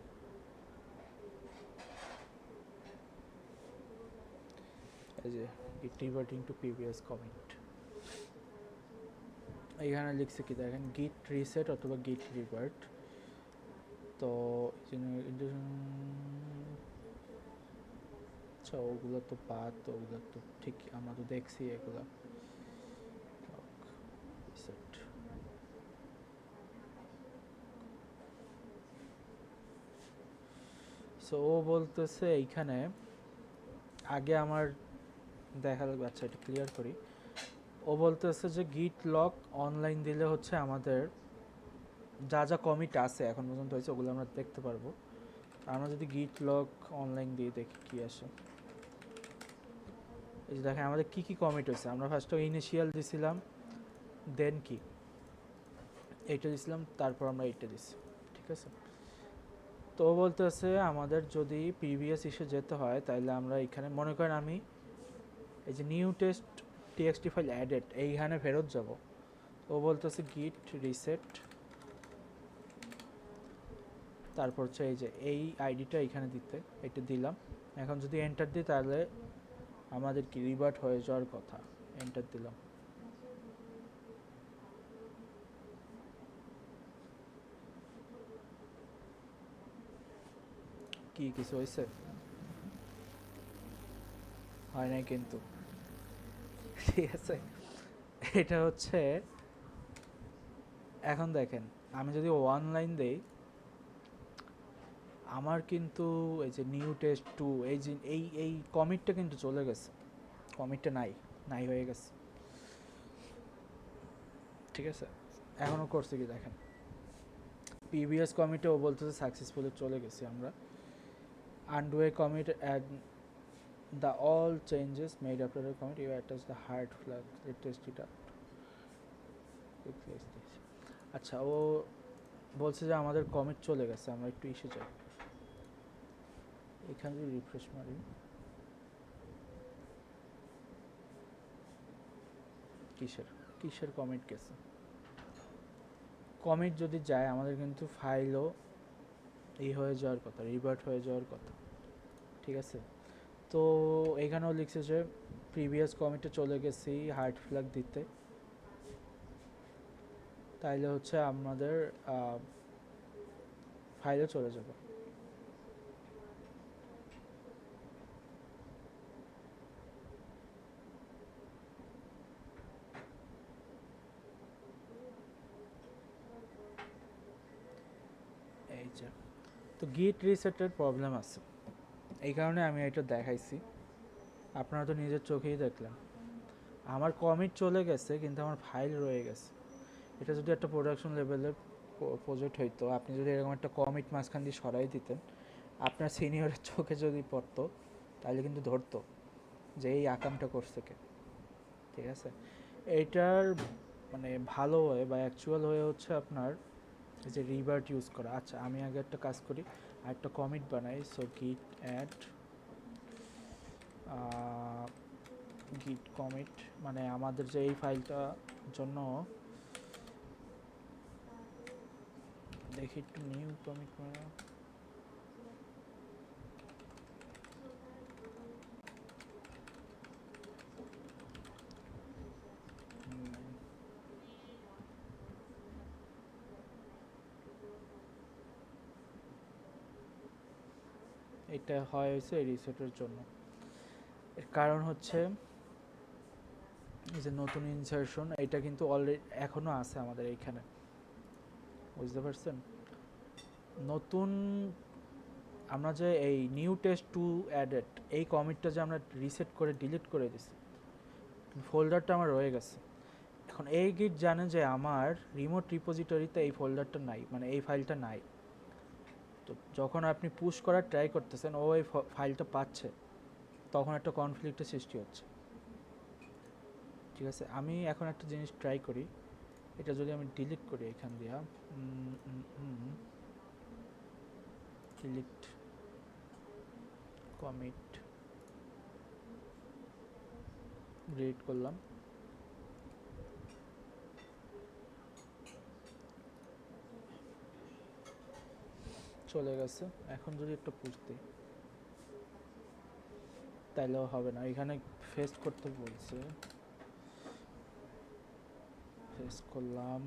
[SPEAKER 1] এই যে গিট রিভার্টিং টু প্রিভিয়াস কমিট, এইখানে লিখছে কি দেখেন, গিট রিসেট অথবা গিট রিভার্ট। তো আচ্ছা ওগুলো তো বাদ, তো ওগুলো তো ঠিক আমরা তো দেখছি এগুলো। রিসেট, সো ও বলতেছে এইখানে আগে আমার দেখা লাগবে। আচ্ছা এটা ক্লিয়ার করি। ও বলতেছে যে গিট লক অনলাইন দিলে হচ্ছে আমাদের যা যা কমিট আছে এখন পর্যন্ত হয়েছে ওগুলো আমরা দেখতে পারবো। আমরা যদি গিট লক অনলাইন দিয়ে দেখি কি আসে, এই যে দেখেন আমাদের কি কি কমিট হয়েছে। আমরা ফার্স্টে ইনিশিয়াল দিছিলাম, দেন কি এইটা দিছিলাম, তারপর আমরা এইটা দিছি। ঠিক আছে, তো বলতেছে আমাদের যদি প্রিভিয়াস ইস্যু যেতে হয় তাহলে আমরা এখানে মনে করেন আমি এই যে new test TXT file added এইখানে ফেরত যাব। ও বলতেছে গিট রিসেট, তারপর হচ্ছে এই যে এই আইডিটা এখানে দিতে, এটা দিলাম। এখন যদি এন্টার দিই তাহলে আমাদের কি রিভার্ট হয়ে যাওয়ার কথা। এন্টার দিলাম, কি কিছু হয়েছে? হয় নাই কিন্তু। ঠিক আছে, এটা হচ্ছে এখন দেখেন আমি যদি ওয়ান লাইন দেই, আমার কিন্তু এই যে নিউ টেস্ট টু এই যে এই কমিটটা কিন্তু চলে গেছে, কমিটটা নাই হয়ে গেছে। ঠিক আছে, এখনও করছে কি দেখেন, প্রিভিয়াস কমিটে ও বলতেছে সাকসেসফুলি চলে গেছি আমরা। Undo a commit add the all changes made after a commit you attach the hard flag test it out. আচ্ছা ও বলছে যে আমাদের কমিট চলে গেছে, আমরা একটু ইস্যু চাই। এখানে যদি রিফ্রেশ মারি, কিসের কিসের কমিট গেছে? কমিট যদি যায় আমাদের কিন্তু ফাইলও এই হয়ে যাওয়ার কথা, রিভার্ট হয়ে যাওয়ার কথা, ঠিক আছে? তো এখানেও লিখছে যে প্রিভিয়াস কমিটে চলে গেছি হার্ড ফ্ল্যাগ দিতে, তাইলে হচ্ছে আমাদের ফাইলে চলে যাবে। এই যে, তো গিট রিসেটের প্রবলেম আছে, এই কারণে আমি এটা দেখাইছি, আপনারা তো নিজের চোখেই দেখলেন। আমার কমিট চলে গেছে কিন্তু আমার ফাইল রয়ে গেছে। এটা যদি একটা প্রোডাকশন লেভেলের প্রজেক্ট হইতো, আপনি যদি এরকম একটা কমিট মাঝখান দিয়ে সরাই দিতেন, আপনার সিনিয়রের চোখে যদি পড়তো তাহলে কিন্তু ধরতো যে এই আকামটা করছে কে, ঠিক আছে? এইটার মানে ভালো হয়ে বা অ্যাকচুয়াল হয়ে হচ্ছে আপনার এই যে রিভার্ট ইউজ করা। আচ্ছা, আমি আগে একটা কাজ করি, আর একটা কমিট বানাই। সো গিট অ্যাড গিট কমিট, মানে আমাদের যে এই ফাইলটা জন্য দেখি একটু নিউ কমিট মানে এটা হয়েছে রিসেটের জন্য। এর কারণ হচ্ছে এই যে নতুন ইনসারশন, এটা কিন্তু অলরেডি এখনও আছে আমাদের এইখানে, বুঝতে পারছেন? নতুন আমরা যে এই নিউ টেস্ট টু অ্যাডেড এই কমিটটা যে আমরা রিসেট করে ডিলিট করে দিছি, ফোল্ডারটা আমার রয়ে গেছে। এখন এই গিট জানে যে আমার রিমোট রিপোজিটরিতে এই ফোল্ডারটা নাই, মানে এই ফাইলটা নাই। তো যখন আপনি পুশ করার ট্রাই করতেছেন, ও এই ফাইলটা পাচ্ছে, তখন একটা কনফ্লিক্টের সৃষ্টি হচ্ছে, ঠিক আছে? আমি এখন একটা জিনিস ট্রাই করি, এটা যদি আমি ডিলিট করি এখান দিয়া, ডিলিট কমিট, ডিলিট করলাম, চলে গেছে। এখন যদি একটা পুশ দিই তাইলেও হবে না, এখানে ফেস করতে বলছে, ফেস করলাম।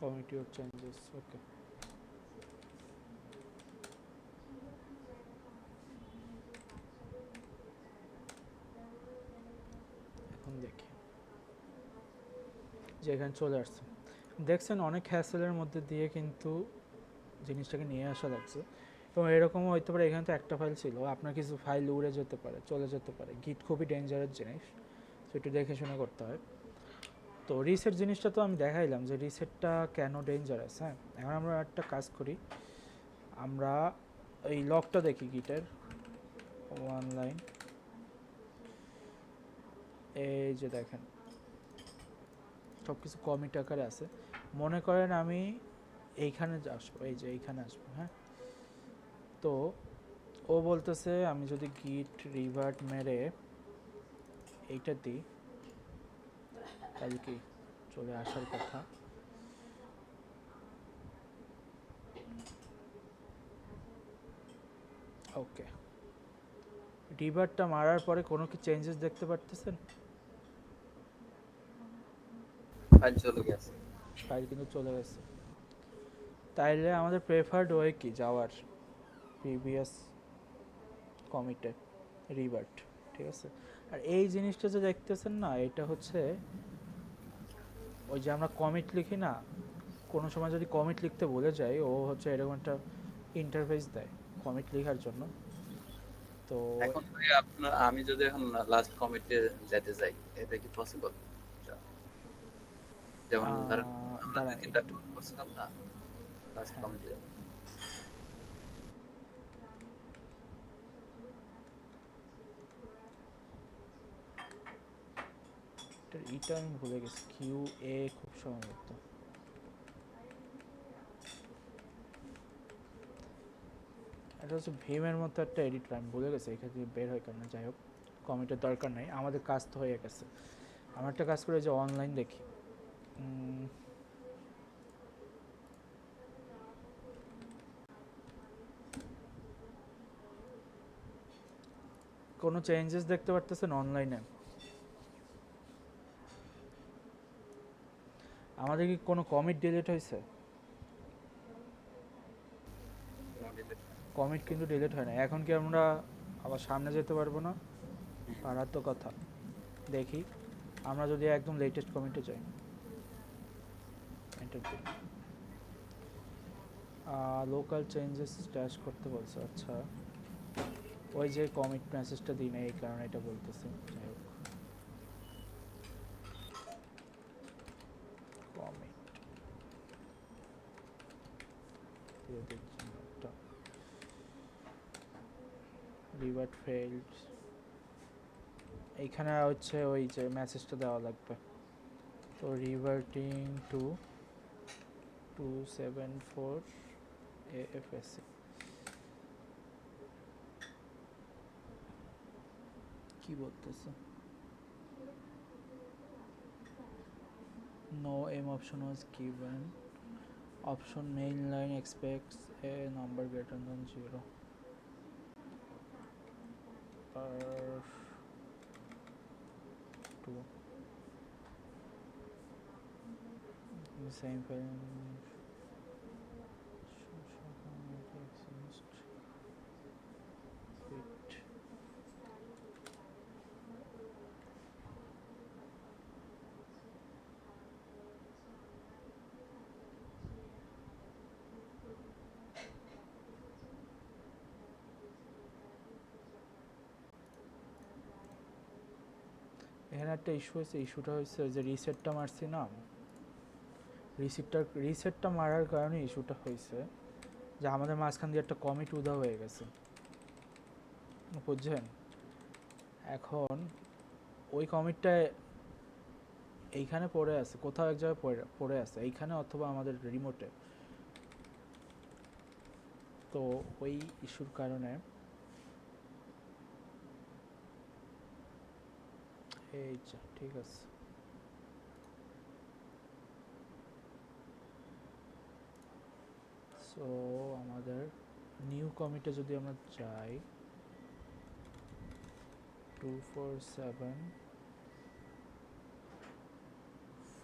[SPEAKER 1] Committee of changes, ওকে। এখন দেখি যে এখানে চলে আসছে, দেখছেন অনেক হ্যাসেলের মধ্যে দিয়ে কিন্তু জিনিসটাকে নিয়ে আসা লাগছে। এবং এরকমও হইতে পারে এখানে তো একটা ফাইল ছিল, আপনার কিছু ফাইল উড়ে যেতে পারে, চলে যেতে পারে। গিট খুবই ডেঞ্জারাস জিনিস, তো একটু দেখে শুনে করতে হয়। তো রিসেট জিনিসটা তো আমি দেখাইলাম যে রিসেটটা কেন ডেঞ্জারাস। হ্যাঁ, এখন আমরা একটা কাজ করি, আমরা এই লকটা দেখি গিটের, ওয়ান লাইন, এই যে দেখেন সব কিছু কমিট আকারে আছে। মনে করেন আমি এইখানে আসবো, এই যে এইখানে আসবো, হ্যাঁ, তো ও বলতেছে আমি যদি গিট রিভার্ট মেরে এইটা দিই তাহলে কি চলে আসার কথা। ওকে, রিভারটা মারার পরে কোনো কি চেঞ্জেস দেখতে পারতেছেন?
[SPEAKER 3] ফাইল চলে গেছে।
[SPEAKER 1] ফাইল কিন্তু চলে গেছে। তাইলে আমাদের প্রেফার্ড ওয়ে কি যাওয়ার? প্রিভিয়াস কমিটে রিভার্ট, ঠিক আছে। আর এই জিনিসটা যে দেখতেছেন না, এটা হচ্ছে ওই যে আমরা কমিট লিখি না, কোনো সময় যদি কমিট লিখতে ভুলে যাই, ও হচ্ছে এরকম একটা ইন্টারফেস দেয় কমিট লেখার জন্য। তো
[SPEAKER 3] এখন ভাই আপনার আমি যদি এখন লাস্ট কমিটে যেতে যাই, এটা কি পসিবল? যেমন ধরেন আমরা
[SPEAKER 1] দাঁড়া,
[SPEAKER 3] দুই তিনটা টুল করছিলাম না লাস্ট
[SPEAKER 1] হ্যাঁ
[SPEAKER 3] কমিটে।
[SPEAKER 1] এটা আমি ভুলে গেছি, কিউ এ খুব সম্ভবত। এটা হচ্ছে ভীমের মতো একটা এডিটর, আমি ভুলে গেছি এখানে বের হয় কেন। যাই হোক, কমিটের দরকার নাই, আমাদের কাজ তো হয়ে গেছে। আমার একটা কাজ করে যে অনলাইন দেখি, কোনো চেঞ্জেস দেখতে পারতেছেন অনলাইনে? আমাদের কি কোনো কমিট ডিলিট হয়েছে? কমিট কিন্তু ডিলিট হয় না। এখন কি আমরা আবার সামনে যেতে পারবো না? পারার তো কথা। দেখি আমরা যদি একদম লেটেস্ট কমিটে যাই, এন্টার দিই, লোকাল চেঞ্জেস স্ট্যাশ করতে বলছে। আচ্ছা, ওই যে কমিট মেসেজটা দিই না, এই কারণে এটা বলতেছে। যাই হোক, কমিট দিয়ে দিচ্ছি একটা রিভার্ট ফেইলড। এইখানে হচ্ছে ওই যে মেসেজটা দেওয়া লাগবে। তো রিভার্টিং টু 274 AFSC কি বলতেছে? No M option was given. Option main line expects a number greater than 0. Two. Same file. Wait. এখানে একটা ইস্যু হয়েছে। ইস্যুটা হয়েছে ওই যে রিসেটটা মারছি না, রিসেটটা মারার কারণে ইস্যুটা হয়েছে যে আমাদের মাঝখান দিয়ে একটা কমিট উদা হয়ে গেছে, বুঝছেন? এখন ওই কমিটটা এইখানে পড়ে আছে, কোথাও এক জায়গায় পড়ে আছে, এইখানে অথবা আমাদের রিমোটে। তো ওই ইস্যুর কারণে এই ঠিক আছে। সো আমাদের নিউ কমিটে যদি আমরা যাই, 247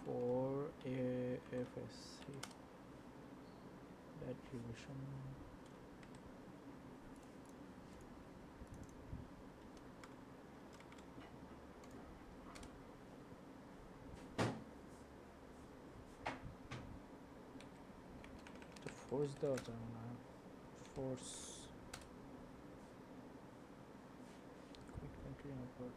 [SPEAKER 1] 4 AFSC that revision. ফোর্স দেওয়া যাবে না, ফোর্স কুইক কান্ট্রি ইম্পোর্ট।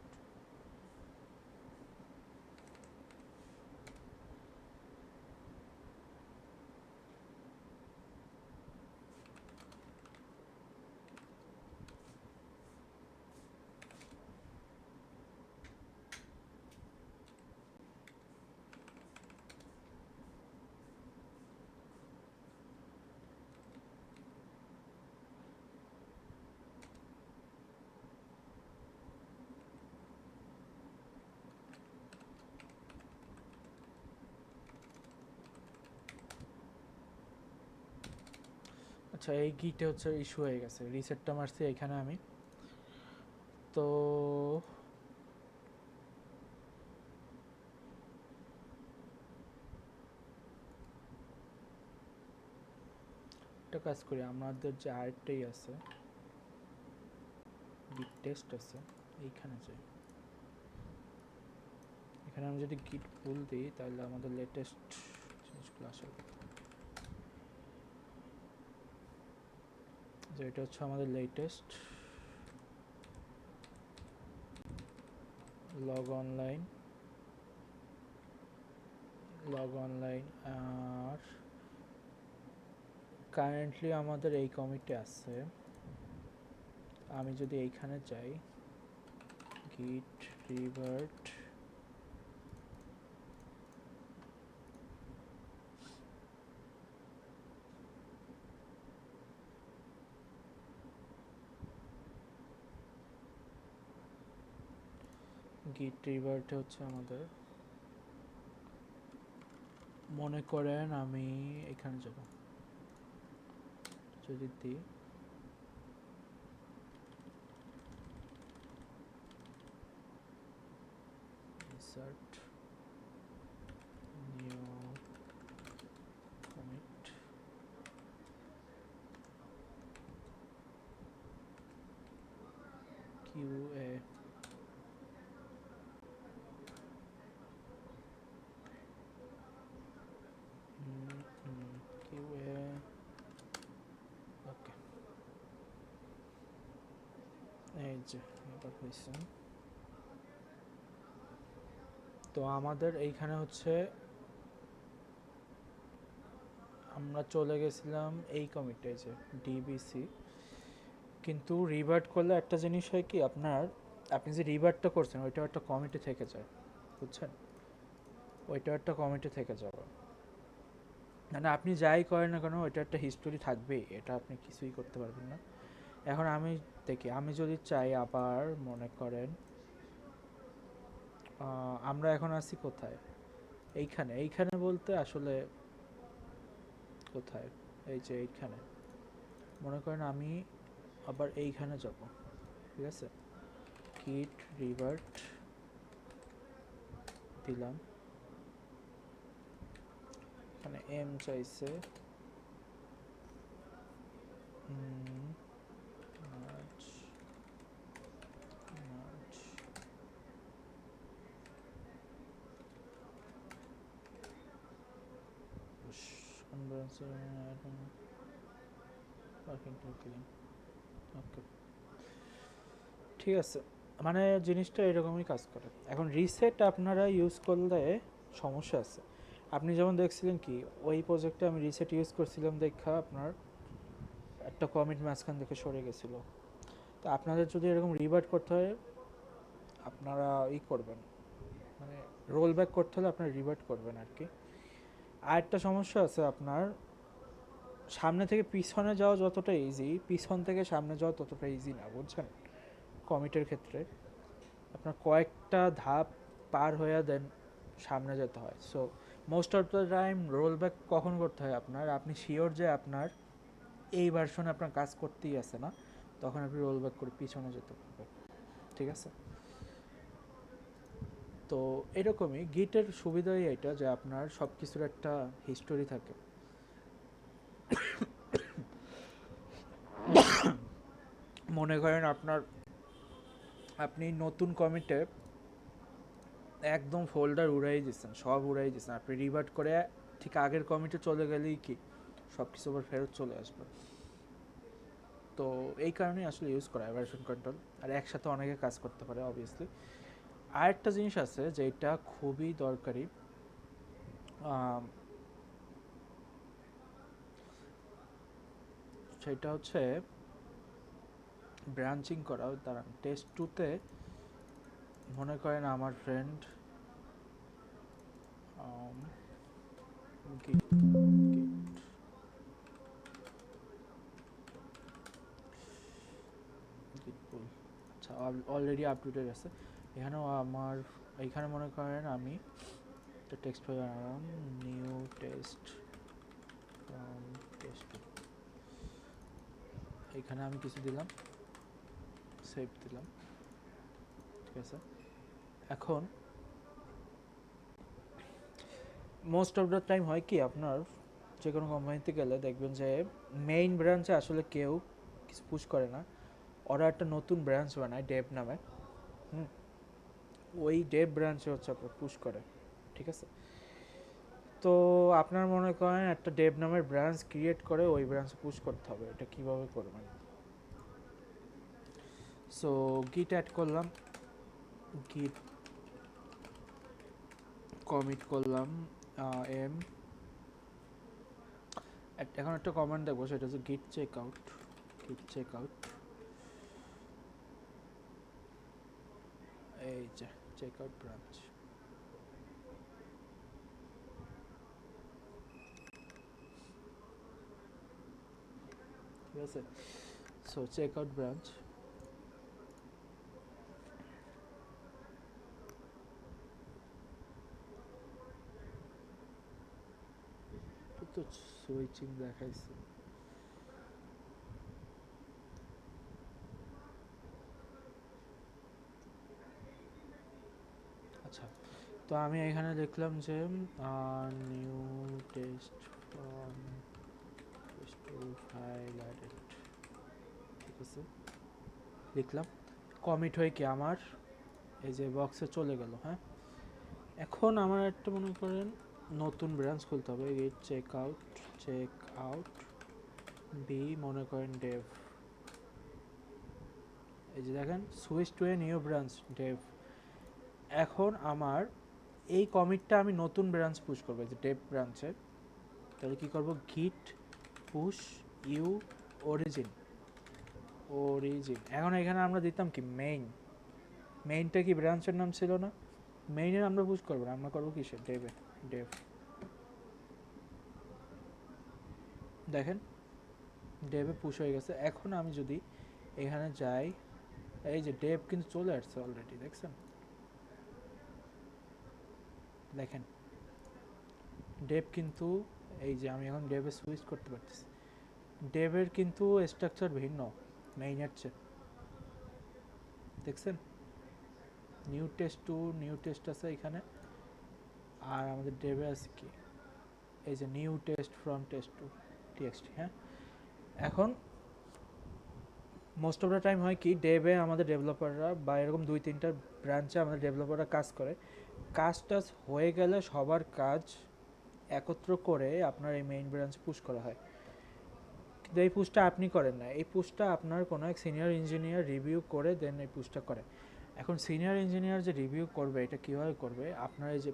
[SPEAKER 1] আচ্ছা, এই গিটে হচ্ছে ইস্যু হয়ে গেছে, রিসেটটা মারছি এখানে আমি। তো একটা কাজ করি, আমাদের যে আরেকটাই আছে গিট টেস্ট আছে, এইখানে যাই। এখানে আমি যদি গিট পুল দিই তাহলে আমাদের লেটেস্ট জিনিসগুলো আসার কথা। যে এটা হচ্ছে আমাদের লেটেস্ট লগ অনলাইন আর কারেন্টলি আমাদের এই কমিটি আছে। আমি যদি এইখানে যাই গিট রিভার্ট, গিট রিভার্টে হচ্ছে আমাদের, মনে করেন আমি এখানে যাব, যদি দিই insert new commit, QA QA ওকে, এই যে এবার হয়েছে। তো আমাদের এইখানে হচ্ছে আমরা চলে গেছিলাম এই কমিটে, যে ডিবিসি, কিন্তু রিভার্ট করলে একটা জিনিস হয় কি, আপনি যে রিভার্টটা করছেন ওইটা একটা কমিটি থেকে যায়, বুঝছেন? ওইটা একটা কমিটি থেকে যাবে, মানে আপনি যাই করেন না কেন ওইটা একটা হিস্টোরি থাকবেই, এটা আপনি কিছুই করতে পারবেন না। এখন আমি দেখি, আমি যদি চাই আবার, মনে করেন আমরা এখন আছি কোথায়, এইখানে বলতে আসলে কোথায়, এই যে এইখানে, মনে করেন আমি আবার এইখানে যাব, ঠিক আছে, গিট রিভার্ট দিলাম, এখানে এম চাইছে, মার্চ ওকে, ঠিক আছে, মানে জিনিসটা এরকমই কাজ করে। এখন রিসেট আপনারা ইউজ করলে সমস্যা আছে। আপনি যেমন দেখছিলেন কি ওই প্রজেক্টে আমি রিসেট ইউজ করছিলাম, দেখা আপনার একটা কমিট মাঝখান থেকে সরে গেছিলো। তো আপনাদের যদি এরকম রিভার্ট করতে হয়, আপনারা করবেন, মানে রোল ব্যাক করতে হলে আপনারা রিভার্ট করবেন আর কি। আর একটা সমস্যা আছে, আপনার সামনে থেকে পিছনে যাওয়া যতটা ইজি, পিছন থেকে সামনে যাওয়া ততটা ইজি না, বুঝছেন? কমিটের ক্ষেত্রে আপনার কয়েকটা ধাপ পার হয়ে দেন সামনে যেতে হয়। So most of the time roll back কখন করতে হয়, আপনি শিওর যে আপনার এই ভার্সনে আপনার কাজ করতেই আছে না, তখন আপনি রোল ব্যাক করে পিছনে যেতে পারবেন, ঠিক আছে? তো এরকমই গিটের সুবিধাই এটা যে আপনার সব কিছুর একটা হিস্টোরি থাকে। মনে করেন আপনি নতুন কমিটে একদম ফোল্ডার উড়াই দিচ্ছেন, সব উড়াই দিচ্ছেন, আপনি রিভার্ট করে ঠিক আগের কমিটে চলে গেলেই কি সব কিছু আবার ফেরত চলে আসবে। তো এই কারণেই আসলে ইউজ করা হয় ভার্সন কন্ট্রোল, আর একসাথে অনেকে কাজ করতে পারে অবভিয়াসলি। আরেকটা জিনিস আছে যেটা খুবই দরকারি, সেটা হচ্ছে ব্রাঞ্চিং করা। দাঁড়ান, টেস্ট 2-তে মনে করেন আমার ফ্রেন্ড আচ্ছা, অলরেডি আপডেটেড আছে এখানেও আমার। এইখানে মনে করেন আমি টেক্সট ফাইল বানালাম, নিউ টেস্ট টেস্ট, এখানে আমি কিছু দিলাম, সেভ দিলাম, ঠিক আছে, এখন মোস্ট অফ দ্য টাইম হয় কি আপনার যে কোনো কোম্পানিতে গেলে দেখবেন যে মেইন ব্রাঞ্চে আসলে কেউ কিছু পুশ করে না, ওরা একটা নতুন ব্রাঞ্চ বানায় ডেভ নামে। হুম, ওই ডেভ ব্রাঞ্চে হচ্ছে আপনার পুশ করে, ঠিক আছে। তো আপনার মনে করেন একটা ডেভ নামের ব্রাঞ্চ ক্রিয়েট করে ওই ব্রাঞ্চে পুশ করতে হবে, এটা কিভাবে করবেন? সো গিট অ্যাড করলাম, গিট কমিট করলাম এম, এখন একটা কমান্ড দেখবো, সেটা হচ্ছে গিট চেক আউট। গিট চেক আউট, এই যে চেক আউট ব্রাঞ্চ। ঠিক আছে, সো চেক আউট ব্রাঞ্চ। তো সুইচিং দেখাইছে, আচ্ছা। তো আমি এখানে লিখলাম যে new test from test two file added, ঠিক আছে, লিখলাম। কমিট হয়ে কি আমার এই যে বক্সে চলে গেল। হ্যাঁ, এখন আমার একটা মনে করেন নতুন ব্রাঞ্চ খুলতে হবে, গিট চেক আউট বি, মনে করেন ডেভ। এই যে দেখেন switch to a new branch dev. এখন আমার এই কমিটটা আমি নতুন ব্রাঞ্চ পুশ করবো, এই যে ডেভ ব্রাঞ্চে। তাহলে কি করব, গিট পুশ ইউ অরিজিন। এখন এখানে আমরা দিতাম কি মেইনটা কি ব্রাঞ্চের নাম ছিল না? মেইনের আমরা পুশ করবো না, আমরা করবো কিসে, ডেভে। ডেভ, দেখেন ডেভে পুশ হয়ে গেছে। এখন আমি যদি এখানে যাই, এই যে ডেভ কিন্তু চলে আসছে অলরেডি, দেখছেন? দেখেন ডেভ কিন্তু, এই যে আমি এখন ডেভে সুইচ করতে পারতেছি। ডেভের কিন্তু স্ট্রাকচার ভিন্ন মেইনের চেয়ে, দেখছেন? New test two new test আছে এখানে, আর আমাদের ডেভে আছে কি, এই যে new test from test two TXT. হ্যাঁ, এখন মোস্ট অফ দ্য টাইম হয় কি, ডেভে আমাদের ডেভেলপাররা বা এরকম 2-3টা ব্রাঞ্চে আমাদের ডেভেলপাররা কাজ করে। কাজটা হয়ে গেলে সবার কাজ একত্র করে আপনার এই মেইন ব্রাঞ্চ পুশ করা হয়। কিন্তু এই পুশটা আপনি করেন না, এই পুশটা আপনার কোনো এক সিনিয়র ইঞ্জিনিয়ার রিভিউ করে দেন এই পুশটা করে। এখন সিনিয়র ইঞ্জিনিয়ার যে রিভিউ করবে, এটা কীভাবে করবে, আপনার এই যে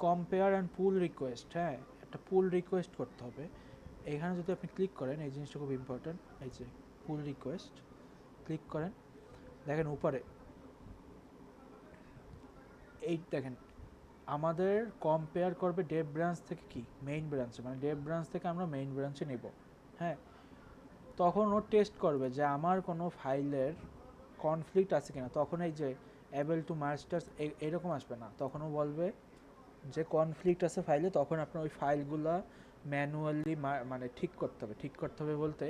[SPEAKER 1] কম্পেয়ার অ্যান্ড পুল রিকোয়েস্ট, হ্যাঁ, একটা পুল রিকোয়েস্ট করতে হবে। এখানে যদি আপনি ক্লিক করেন, এই জিনিসটা খুব ইম্পর্ট্যান্ট, এই যে পুল রিকোয়েস্ট ক্লিক করেন, দেখেন উপরে এই দেখেন আমাদের কম্পেয়ার করবে ডেভ ব্রাঞ্চ থেকে কি মেইন ব্রাঞ্চে, মানে ডেভ ব্রাঞ্চ থেকে আমরা মেইন ব্রাঞ্চে নেব। হ্যাঁ, তখন ও টেস্ট করবে যে আমার কোনো ফাইলের কনফ্লিক্ট আছে কিনা। তখন এই যে অ্যাবল টু মাস্টার্স এরকম আসবে না, তখন ও বলবে যে কনফ্লিক্ট আছে ফাইলে, তখন আপনার ওই ফাইলগুলো ম্যানুয়ালি মানে ঠিক করতে হবে। ঠিক করতে হবে বলতে,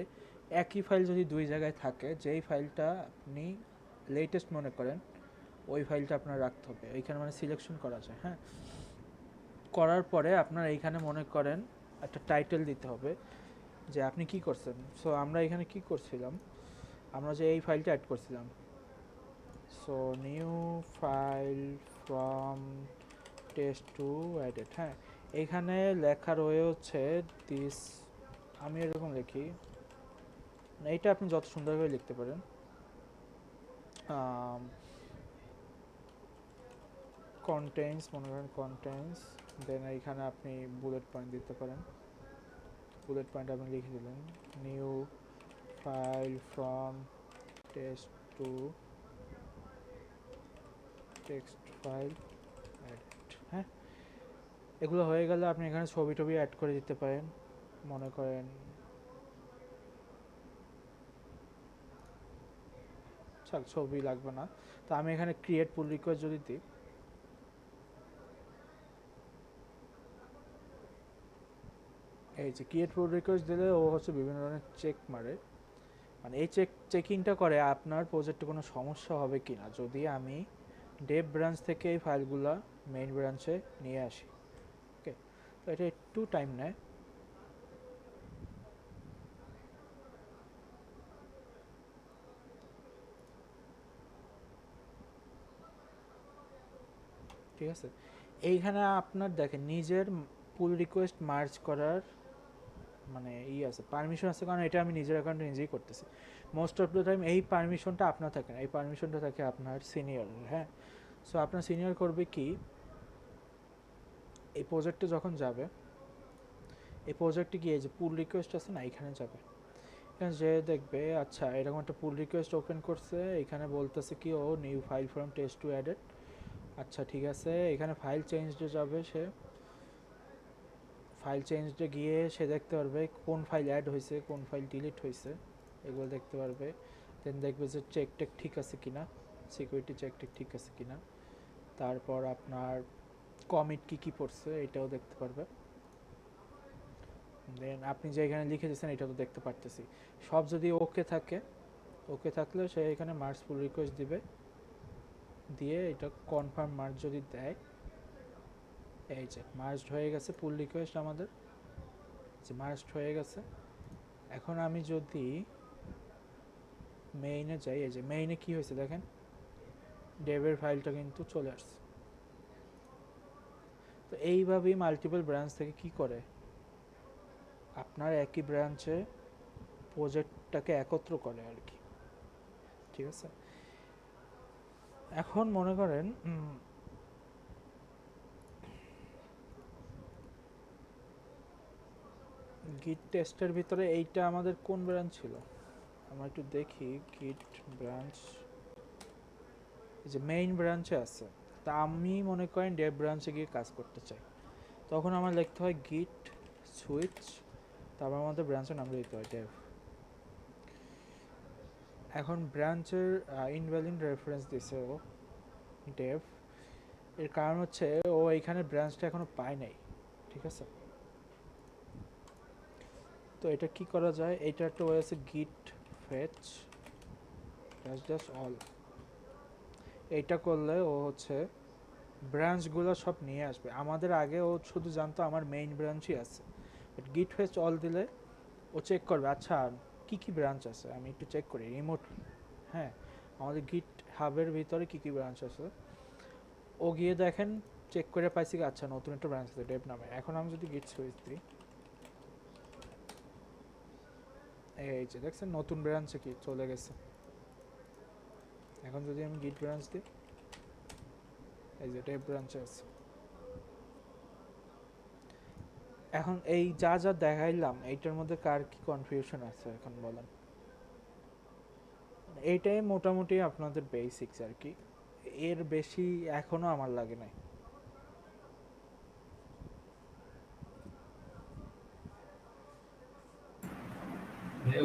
[SPEAKER 1] একই ফাইল যদি 2 জায়গায় থাকে, যেই ফাইলটা আপনি লেটেস্ট মনে করেন ওই ফাইলটা আপনার রাখতে হবে, এইখানে মানে সিলেকশন করা যায়। হ্যাঁ, করার পরে আপনার এইখানে মনে করেন একটা টাইটেল দিতে হবে যে আপনি কি করছেন। সো আমরা এখানে কি করছিলাম, আমরা যে এই ফাইলটা অ্যাড করছিলাম, so new file from test two added. হ্যাঁ, এইখানে লেখা রয়েছে দিস, আমি এরকম লিখি, এইটা আপনি যত সুন্দর করে লিখতে পারেন। কন্টেন্টস মনে করেন কন্টেন্টস, দেন এইখানে আপনি বুলেট পয়েন্ট দিতে পারেন। বুলেট পয়েন্ট আপনি লিখে দিলেন new file from test two text file added. হ্যাঁ, এগুলো হয়ে গেলে আপনি এখানে ছবি টবি অ্যাড করে দিতে পারেন, মনে করেন ছবি লাগবে না। তো আমি এখানে ক্রিয়েট পুল রিকোয়েস্ট যদি দিই, এই যে ক্রিয়েট পুল রিকোয়েস্ট দিলে ও হচ্ছে বিভিন্ন ধরনের চেক মারে। মানে এই চেকিংটা করে আপনার প্রজেক্টে কোনো সমস্যা হবে কি না যদি আমি ডেভ ব্রাঞ্চ থেকে এই ফাইলগুলো মেইন ব্রাঞ্চে নিয়ে আসি। ওকে, তো এটা একটু টাইম নেয়। ঠিক আছে, এইখানে আপনার দেখেন নিজের পুল রিকোয়েস্ট মার্জ করার মানে আছে, পারমিশন আছে, কারণ এটা আমি নিজের অ্যাকাউন্টে নিজেই করতেছি। মোস্ট অফ দ্য টাইম এই পারমিশনটা আপনার থাকে না, এই পারমিশনটা থাকে আপনার সিনিয়র। হ্যাঁ, সো আপনার সিনিয়র করবে কি, এই প্রজেক্টে যখন যাবে, এই প্রজেক্টে গিয়ে যে পুল রিকোয়েস্ট আছে না, এখানে যাবে। এখানে যে দেখবে আচ্ছা এরকম একটা পুল রিকোয়েস্ট ওপেন করছে, এখানে বলতেছে কি ও new file from test two added. আচ্ছা ঠিক আছে, এখানে ফাইল চেঞ্জে যাবে, সে ফাইল চেঞ্জে গিয়ে সে দেখতে পারবে কোন ফাইল অ্যাড হয়েছে, কোন ফাইল ডিলিট হয়েছে, এগুলো দেখতে পারবে। দেন দেখবে যে চেক টেক ঠিক আছে কিনা, সিকিউরিটি চেক টেক ঠিক আছে কিনা। তারপর আপনার কমিট কি কি পড়ছে এটাও দেখতে পারবে। দেন আপনি যে এখানে লিখে দিয়েছেন এটা তো দেখতে পারতেছি। সব যদি ওকে থাকে, ওকে থাকলে সে এখানে মার্জ পুল রিকোয়েস্ট দিবে, দিয়ে এটা কনফার্ম মার্জ যদি দেয়, এই যে মার্জড হয়ে গেছে পুল রিকোয়েস্ট আমাদের, যে মার্জড হয়ে গেছে। এখন আমি যদি মেইনে যাই, এই যে মেইনে কি হয়েছে দেখেন, ডেভের ফাইলটা কিন্তু চলে আসছে। তো এইভাবেই মাল্টিপল ব্রাঞ্চ থেকে কি করে, আপনার একই ব্রাঞ্চে প্রজেক্টটাকে একত্র করে আর কি। ঠিক আছে, এখন মনে করেন গিট টেস্টের ভিতরে এইটা আমাদের কোন ব্রাঞ্চ ছিল, আমরা একটু দেখি। গিট ব্রাঞ্চ, এই যে মেইন ব্রাঞ্চে আছে। তা আমি মনে করেন ডেভ ব্রাঞ্চে গিয়ে কাজ করতে চাই, তখন আমার লিখতে হয় গিট সুইচ, তারপর আমাদের ব্রাঞ্চের নাম দিতে হয় ডেভ। এখন ব্রাঞ্চের ইনভ্যালিড রেফারেন্স দিছে ও ডেভ, এর কারণ হচ্ছে ও এইখানে ব্রাঞ্চটা এখনো পায় নাই। ঠিক আছে, তো এটা কি করা যায়, এটা একটা ওয়ে আছে গিট ফেচ জাস্ট অল। এইটা করলে ও হচ্ছে ব্রাঞ্চগুলো সব নিয়ে আসবে। আমাদের আগে ও শুধু জানতো আমার মেইন ব্রাঞ্চই আছে, বাট গিট ফেচ অল দিলে ও চেক করবে আচ্ছা কি কি ব্রাঞ্চ আছে, আমি একটু চেক করি রিমোটলি। হ্যাঁ, আমাদের গিট হাবের ভিতরে কি কি ব্রাঞ্চ আছে, ও গিয়ে দেখেন চেক করে পাইছি আচ্ছা নতুন একটা ব্রাঞ্চ আছে ডেভ নামে। এখন আমি যদি গিট সুইচ দিই, এই যে দেখছেন নতুন ব্রাঞ্চে কি চলে গেছে। এখন যদি আমি গিট ব্রাঞ্চ দিই, এই যে ডেভ ব্রাঞ্চে আছে। এখন এই যা যা দেখাইলাম এইটার মধ্যে কার কি কনফিউশন আছে এখন বলেন। এইটাই মোটামুটি আপনাদের বেসিক্স আর কি, এর বেশি এখনো আমার লাগে নাই।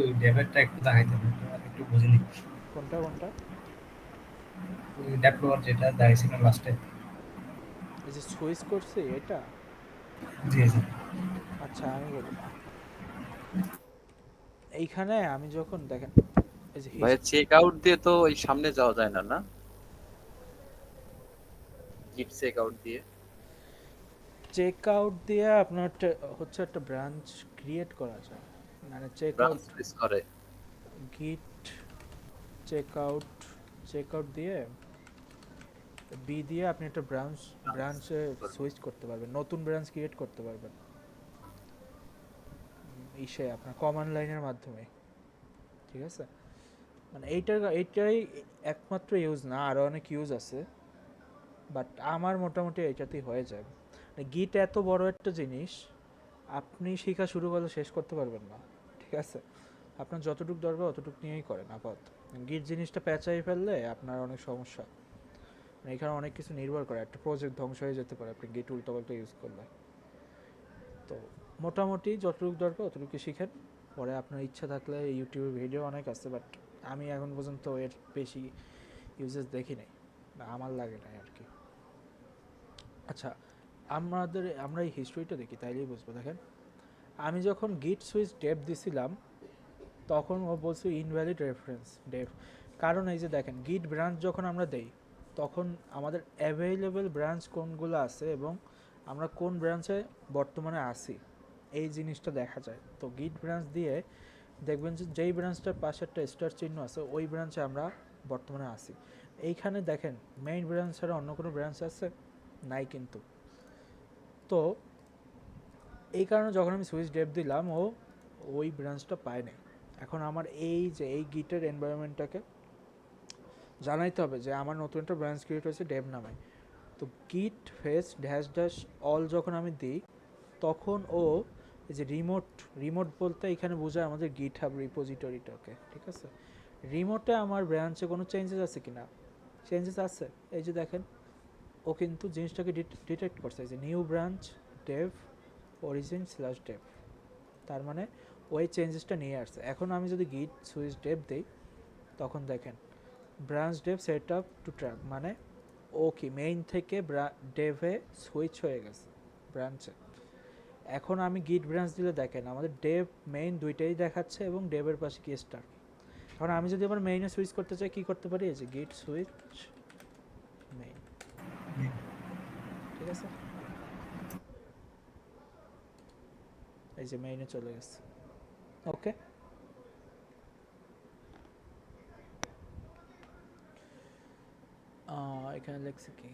[SPEAKER 2] ওই ডেভেরটা একটু দেখাইতেন, একটু বুঝিনি।
[SPEAKER 1] কোনটা কোনটা?
[SPEAKER 2] ওই ডেভেলপার যেটা দেখাইছিলেন লাস্টে।
[SPEAKER 1] এই যে সুইচ করছি এটা,
[SPEAKER 2] জি জি।
[SPEAKER 1] আচ্ছা আমি বলি, এইখানে আমি যখন দেখেন এই যে
[SPEAKER 3] ভাই চেক আউট দিয়ে তো ওই সামনে যাওয়া যায় না, না গিট চেক আউট দিয়ে?
[SPEAKER 1] চেক আউট দিয়ে আপনার হচ্ছে একটা ব্রাঞ্চ ক্রিয়েট করা যায়, মানে চেক
[SPEAKER 3] ব্রাঞ্চ
[SPEAKER 1] আউট
[SPEAKER 3] সুইচ করে।
[SPEAKER 1] গিট চেক আউট দিয়ে বি দিয়ে আপনি একটা ব্রাঞ্চে সুইচ করতে পারবেন, নতুন ব্রাঞ্চ ক্রিয়েট করতে পারবেন ইসে আপনার কমান্ড লাইনের মাধ্যমে। ঠিক আছে, মানে এইটাই একমাত্র ইউজ না, আরও অনেক ইউজ আছে, বাট আমার মোটামুটি এইটাতেই হয়ে যায়। গিট এত বড় একটা জিনিস, আপনি শেখা শুরু করলে শেষ করতে পারবেন না। ঠিক আছে, আপনার যতটুকু দরকার অতটুকু নিয়েই করেন আপাতত। গিট জিনিসটা পেঁচাই ফেললে আপনার অনেক সমস্যা, মানে এখানে অনেক কিছু নির্ভর করে, একটা প্রজেক্ট ধ্বংস হয়ে যেতে পারে আপনি গিট উল্টোপাল্টা ইউজ করলে। তো মোটামুটি যতটুকু দরকার অতটুকু শিখেন, পরে আপনার ইচ্ছা থাকলে ইউটিউবে ভিডিও অনেক আছে, বাট আমি এখন পর্যন্ত এর বেশি ইউজেস দেখি নাই, বা আমার লাগে নাই আর কি। আচ্ছা, আমরা এই হিস্ট্রিটা দেখি তাইলেই বুঝবো। দেখেন আমি যখন গিট সুইচ ডেভ দিছিলাম, তখন ও বলছে ইনভ্যালিড রেফারেন্স ডেভ। কারণ এই যে দেখেন গিট ব্রাঞ্চ যখন আমরা দেই তখন আমাদের অ্যাভেলেবল ব্রাঞ্চ কোনগুলো আছে এবং আমরা কোন ব্রাঞ্চে বর্তমানে আছি এই জিনিসটা দেখা যায়। তো গিট ব্রাঞ্চ দিয়ে দেখবেন যে যেই ব্রাঞ্চটার পাশে একটা স্টার চিহ্ন আছে ওই ব্রাঞ্চে আমরা বর্তমানে আছি। এইখানে দেখেন মেইন ব্রাঞ্চ ছাড়া অন্য কোনো ব্রাঞ্চ আছে নাই কিন্তু। তো এই কারণে যখন আমি সুইচ ডেভ দিলাম ও ওই ব্রাঞ্চটা পায় নাই। এখন আমার এই যে এই গিটের এনভায়রনমেন্টটাকে জানাইতে হবে যে আমার নতুন একটা ব্রাঞ্চ ক্রিয়েট হয়েছে ডেভ নামে। তো গিট ফেস ড্যাশ ড্যাশ অল যখন আমি দিই তখন ও এই যে রিমোট বলতে এখানে বোঝায় আমাদের গিট হাব রিপোজিটরিটাকে, ঠিক আছে। রিমোটে আমার ব্রাঞ্চে কোনো চেঞ্জেস আছে কি না, চেঞ্জেস আছে। এই যে দেখেন ও কিন্তু জিনিসটাকে ডিটেক্ট করছে যে new branch Dave origin slash Dave, তার মানে ওই চেঞ্জেসটা নিয়ে আসছে। এখন আমি যদি গিট সুইচ ডেভ দিই তখন দেখেন branch Dave set up to track, মানে ও কি মেইন থেকে ডেভে সুইচ হয়ে গেছে ব্রাঞ্চে। এখন আমি গিট ব্রাঞ্চ দিলে দেখেন আমাদের ডেভ মেইন দুইটাই দেখাচ্ছে এবং ডেভের পাশে কি স্টার। এখন আমি যদি আবার মেইনে সুইচ করতে চাই কি করতে পারি, এই যে গিট সুইচ মেইন, ঠিক আছে, এই যে মেইনে চলে গেছে। ওকে, এখানে লেখছে কি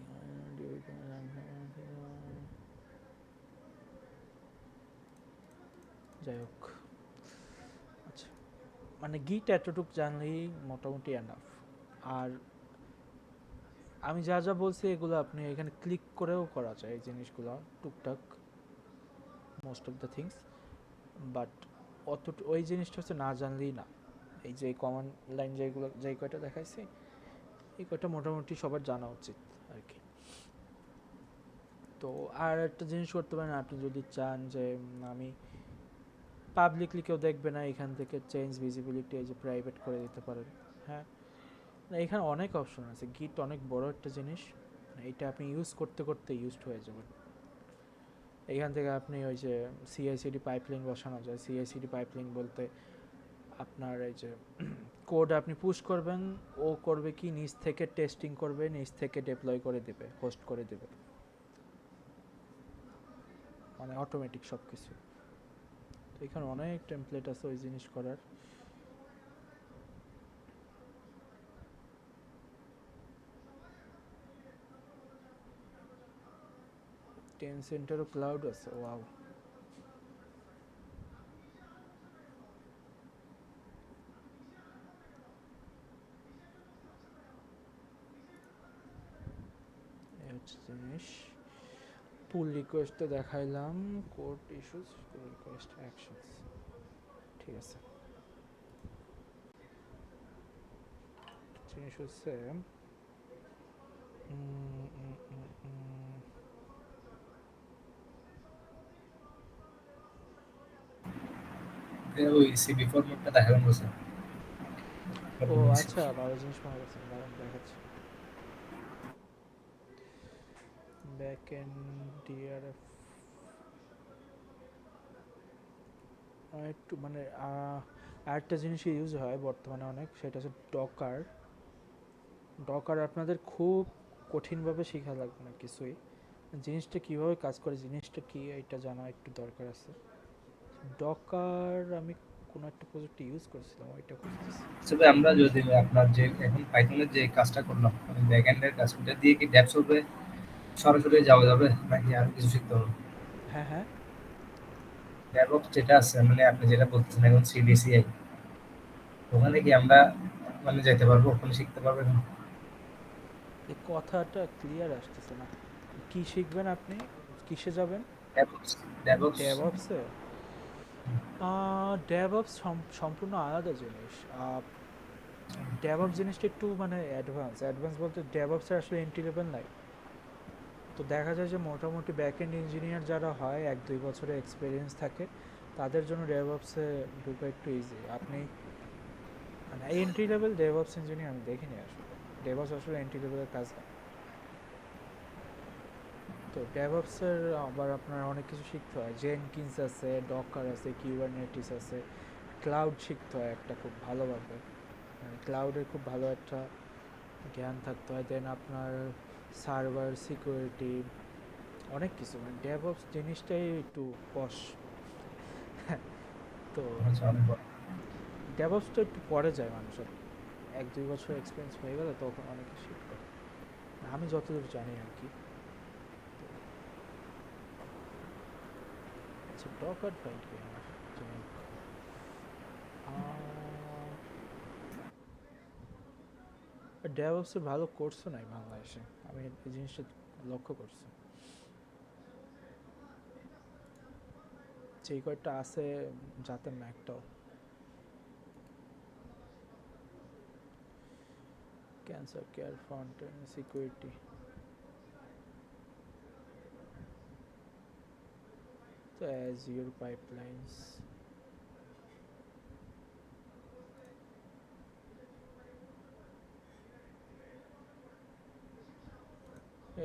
[SPEAKER 1] যাই হোক, আচ্ছা মানে গিট এতটুকু জানলেই মোটামুটি এনাফ। আর আমি যা যা বলছি এগুলো আপনি এখানে ক্লিক করেও করা যায় এই জিনিসগুলো টুকটাক, most of the things. But অত ওই জিনিসটা হচ্ছে না জানলেই না। এই যে কমন লাইন যেগুলো যেই কয়টা দেখাইছি এই কয়টা মোটামুটি সবার জানা উচিত আর কি। তো আর একটা জিনিস করতে পারেন আপনি যদি চান যে আমি পাবলিকলি কেউ দেখবে না, এখান থেকে চেঞ্জ ভিজিবিলিটি এই যে প্রাইভেট করে দিতে পারেন। হ্যাঁ, এখানে অনেক অপশন আছে, গিট অনেক বড় একটা জিনিস, এটা আপনি ইউজ করতে করতে ইউজড হয়ে যাবেন। এখান থেকে আপনি ওই যে সিআইসিডি পাইপলাইন বসানো যায়। সিআইসিডি পাইপলাইন বলতে আপনার এই যে কোড আপনি পুশ করবেন, ও করবে কি নিচ থেকে টেস্টিং করবে, নিচ থেকে ডেপ্লয় করে দেবে, হোস্ট করে দেবে, মানে অটোমেটিক সব কিছু। তো এখানে অনেক টেমপ্লেট আছে ওই জিনিস করার। টেনসেন্টেরও ক্লাউড আছে, ওয়াও। এই হচ্ছে জিনিস। পুল রিকোয়েস্টে দেখাইলাম কোড ইস্যুস, পুল রিকোয়েস্ট অ্যাকশনস, ঠিক আছে। জিনিস হচ্ছে
[SPEAKER 2] ওই সিবি ফরম্যাটটা দেখাবেন বলছে।
[SPEAKER 1] ও আচ্ছা, ভালো জিনিস মনে করছেন, দাঁড়ান দেখাচ্ছি। ব্যাক এন্ড ডিআরএফ একটু মানে আরেকটা জিনিস ইউজ হয় বর্তমানে অনেক, সেটা হচ্ছে ডকার। ডকার আপনাদের খুব কঠিনভাবে শেখা লাগবে না কিছুই, জিনিসটা কীভাবে কাজ করে, জিনিসটা কি এটা জানা একটু দরকার আছে। ডকার আমি কোনো একটা প্রজেক্টে ইউজ করছিলাম, ওইটা খুঁজতেছি।
[SPEAKER 2] তবে আমরা যদি আপনার যে এখন পাইথনের যে কাজটা করলাম মানে ব্যাকএন্ডের কাজ, ওটা দিয়ে কি ডেভসলভে সরাসরি যাওয়া যাবে নাকি আর কিছু শিখতে হবে?
[SPEAKER 1] হ্যাঁ হ্যাঁ,
[SPEAKER 2] ডেভঅপস যেটা আছে মানে আপনি যেটা বলতেছেন এখন সিডিসিআই, ওখানে কি আমরা মানে যেতে পারবো, ওখানে শিখতে পারবো এখন?
[SPEAKER 1] এই কথাটা ক্লিয়ার আসতেছে না। কি শিখবেন আপনি, কিসে যাবেন?
[SPEAKER 2] DevOps DevOps
[SPEAKER 1] ডেভঅপসে? ডেভঅপস সম্পূর্ণ আলাদা জিনিস। ডেভঅপস জিনিসটা একটু মানে অ্যাডভান্স বলতে ডেভঅপসের আসলে এন্ট্রি লেভেল নাই। তো দেখা যায় যে মোটামুটি ব্যাক এন্ড ইঞ্জিনিয়ার যারা হয় 1-2 বছরের এক্সপিরিয়েন্স থাকে তাদের জন্য ডেভঅপসে ঢুকা একটু ইজি। আপনি মানে এন্ট্রি লেভেল ডেভঅপস ইঞ্জিনিয়ার আমি দেখিনি আসলে। ডেভঅপস আসলে এন্ট্রি লেভেলের কাজ না। তো ডেভঅপসের আবার আপনার অনেক কিছু শিখতে হয়। জেনকিন্স আছে, ডকার আছে, কিউবারনেটিস আছে, ক্লাউড শিখতে হয় একটা খুব ভালোভাবে, মানে ক্লাউডের খুব ভালো একটা জ্ঞান থাকতে হয়। দেন আপনার সার্ভার সিকিউরিটি অনেক কিছু, মানে ডেভঅপস জিনিসটাই একটু পশ। তো
[SPEAKER 2] আচ্ছা, অনেক বড়।
[SPEAKER 1] ডেভঅপসটা একটু পরে যায় মানুষের, 1-2 বছর এক্সপিরিয়েন্স হয়ে গেলে তখন অনেকে শিফট করে, আমি যতদূর জানি আর কি। আচ্ছা, ডকার ফাইল কি আমার জানি। ডেভঅপসের ভালো কোর্সও নাই বাংলাদেশে, আমি এই জিনিসটা লক্ষ্য করছি। যেই কয়েকটা আছে যাতে না একটাও। Cancer care, front end security, তো অ্যাজিওর পাইপলাইন্স,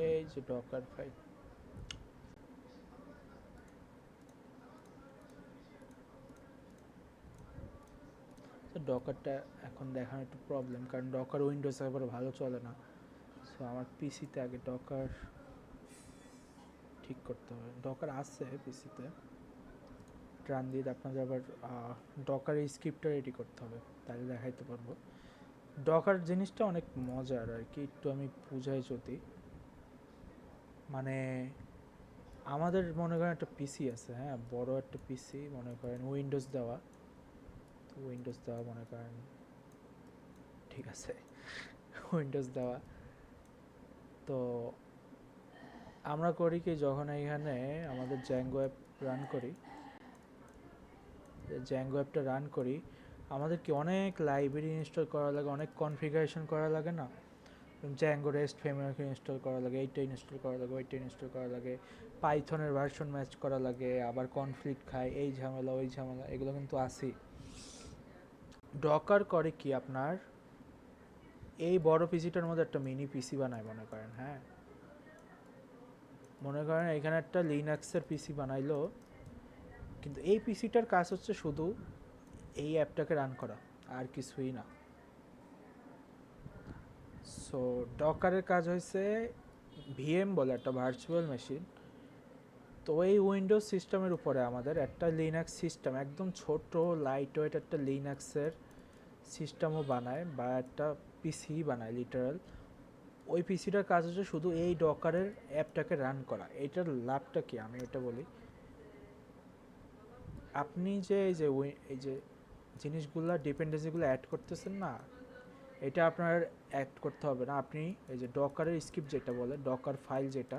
[SPEAKER 1] এই যে ডকার ফাইল। তো ডকারটা এখন দেখানো একটু প্রবলেম, কারণ ডকার উইন্ডোজ একবার ভালো চলে না। সো আমার পিসিতে আগে ডকার ঠিক করতে হবে। ডকার আছে পিসিতে, রান দিয়ে আপনাদের আবার ডকার স্ক্রিপ্টটা রেডি করতে হবে, তাহলে দেখাইতে পারবো। ডকার জিনিসটা অনেক মজার আর কি, একটু আমি বুঝাই যদি। মানে আমাদের মনে করেন একটা পিসি আছে, হ্যাঁ, বড় একটা পিসি, মনে করেন উইন্ডোজ দেওয়া। তো উইন্ডোজ দেওয়া মনে করেন, ঠিক আছে, উইন্ডোজ দেওয়া। তো আমরা করি কি, যখন এইখানে আমাদের জ্যাঙ্গো অ্যাপ রান করি, জ্যাঙ্গো অ্যাপটা রান করি, আমাদের কি অনেক লাইব্রেরি ইনস্টল করা লাগে, অনেক কনফিগারেশন করা লাগে না। জ্যাঙ্গো রেস্ট ফ্রেমওয়ার্ক ইনস্টল করা লাগে, এইটা ইনস্টল করা লাগে, ওইটা ইনস্টল করা লাগে, পাইথনের ভার্সন ম্যাচ করা লাগে, আবার কনফ্লিক্ট খায়, এই ঝামেলা ওই ঝামেলা, এগুলো কিন্তু আসি। ডকার করে কি আপনার এই বড় পিসিটার মধ্যে একটা মিনি পিসি বানায় মনে করেন, হ্যাঁ, মনে করেন এখানে একটা লিনাক্সের পিসি বানাইলো, কিন্তু এই পিসিটার কাজ হচ্ছে শুধু এই অ্যাপটাকে রান করা, আর কিছুই না। সো ডকারের কাজ হয়েছে ভিএম বলে একটা ভার্চুয়াল মেশিন। তো এই উইন্ডোজ সিস্টেমের উপরে আমাদের একটা লিনাক্স সিস্টেম, একদম ছোট লাইট ওয়েট একটা লিনাক্সের সিস্টেমও বানায়, বা একটা পিসি বানায় লিটারাল। ওই পিসিটার কাজ হচ্ছে শুধু এই ডকারের অ্যাপটাকে রান করা। এটার লাভটা কি আমি এটা বলি। আপনি যে এই যে জিনিসগুলো ডিপেন্ডেন্সিগুলো অ্যাড করতেছেন না, এটা আপনার অ্যাড করতে হবে না। আপনি এই যে ডকারের স্ক্রিপ্ট যেটা বলে, ডকার ফাইল যেটা,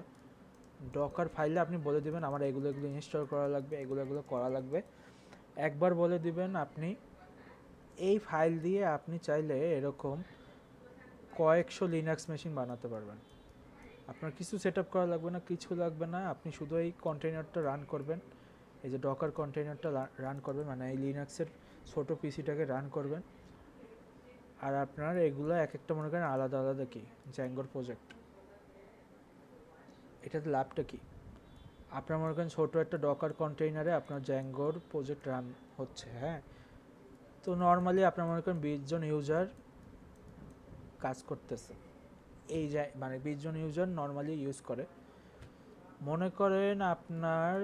[SPEAKER 1] ডকার ফাইলে আপনি বলে দিবেন আমার এগুলো এগুলো ইনস্টল করা লাগবে, এগুলো এগুলো করা লাগবে। একবার বলে দিবেন, আপনি এই ফাইল দিয়ে আপনি চাইলে এরকম কয়েকশো লিনাক্স মেশিন বানাতে পারবেন। আপনার কিছু সেট আপ করা লাগবে না, কিছু লাগবে না। আপনি শুধু এই কন্টেইনারটা রান করবেন, এই যে ডকার কন্টেইনারটা রান করবেন, মানে এই লিনাক্সের ছোট পিসিটাকে রান করবেন। আর আপনার এগুলো এক একটা মনে করেন আলাদা আলাদা কি জ্যাঙ্গোর প্রজেক্ট। এটাতে লাভটা কি, আপনার মনে করেন ছোটো একটা ডকার কন্টেইনারে আপনার জ্যাঙ্গোর প্রজেক্ট রান হচ্ছে, হ্যাঁ। তো নর্মালি আপনার মনে করেন 20 জন ইউজার কাজ করতেছে, এই মানে 20 জন ইউজার নর্মালি ইউজ করে। মনে করেন আপনার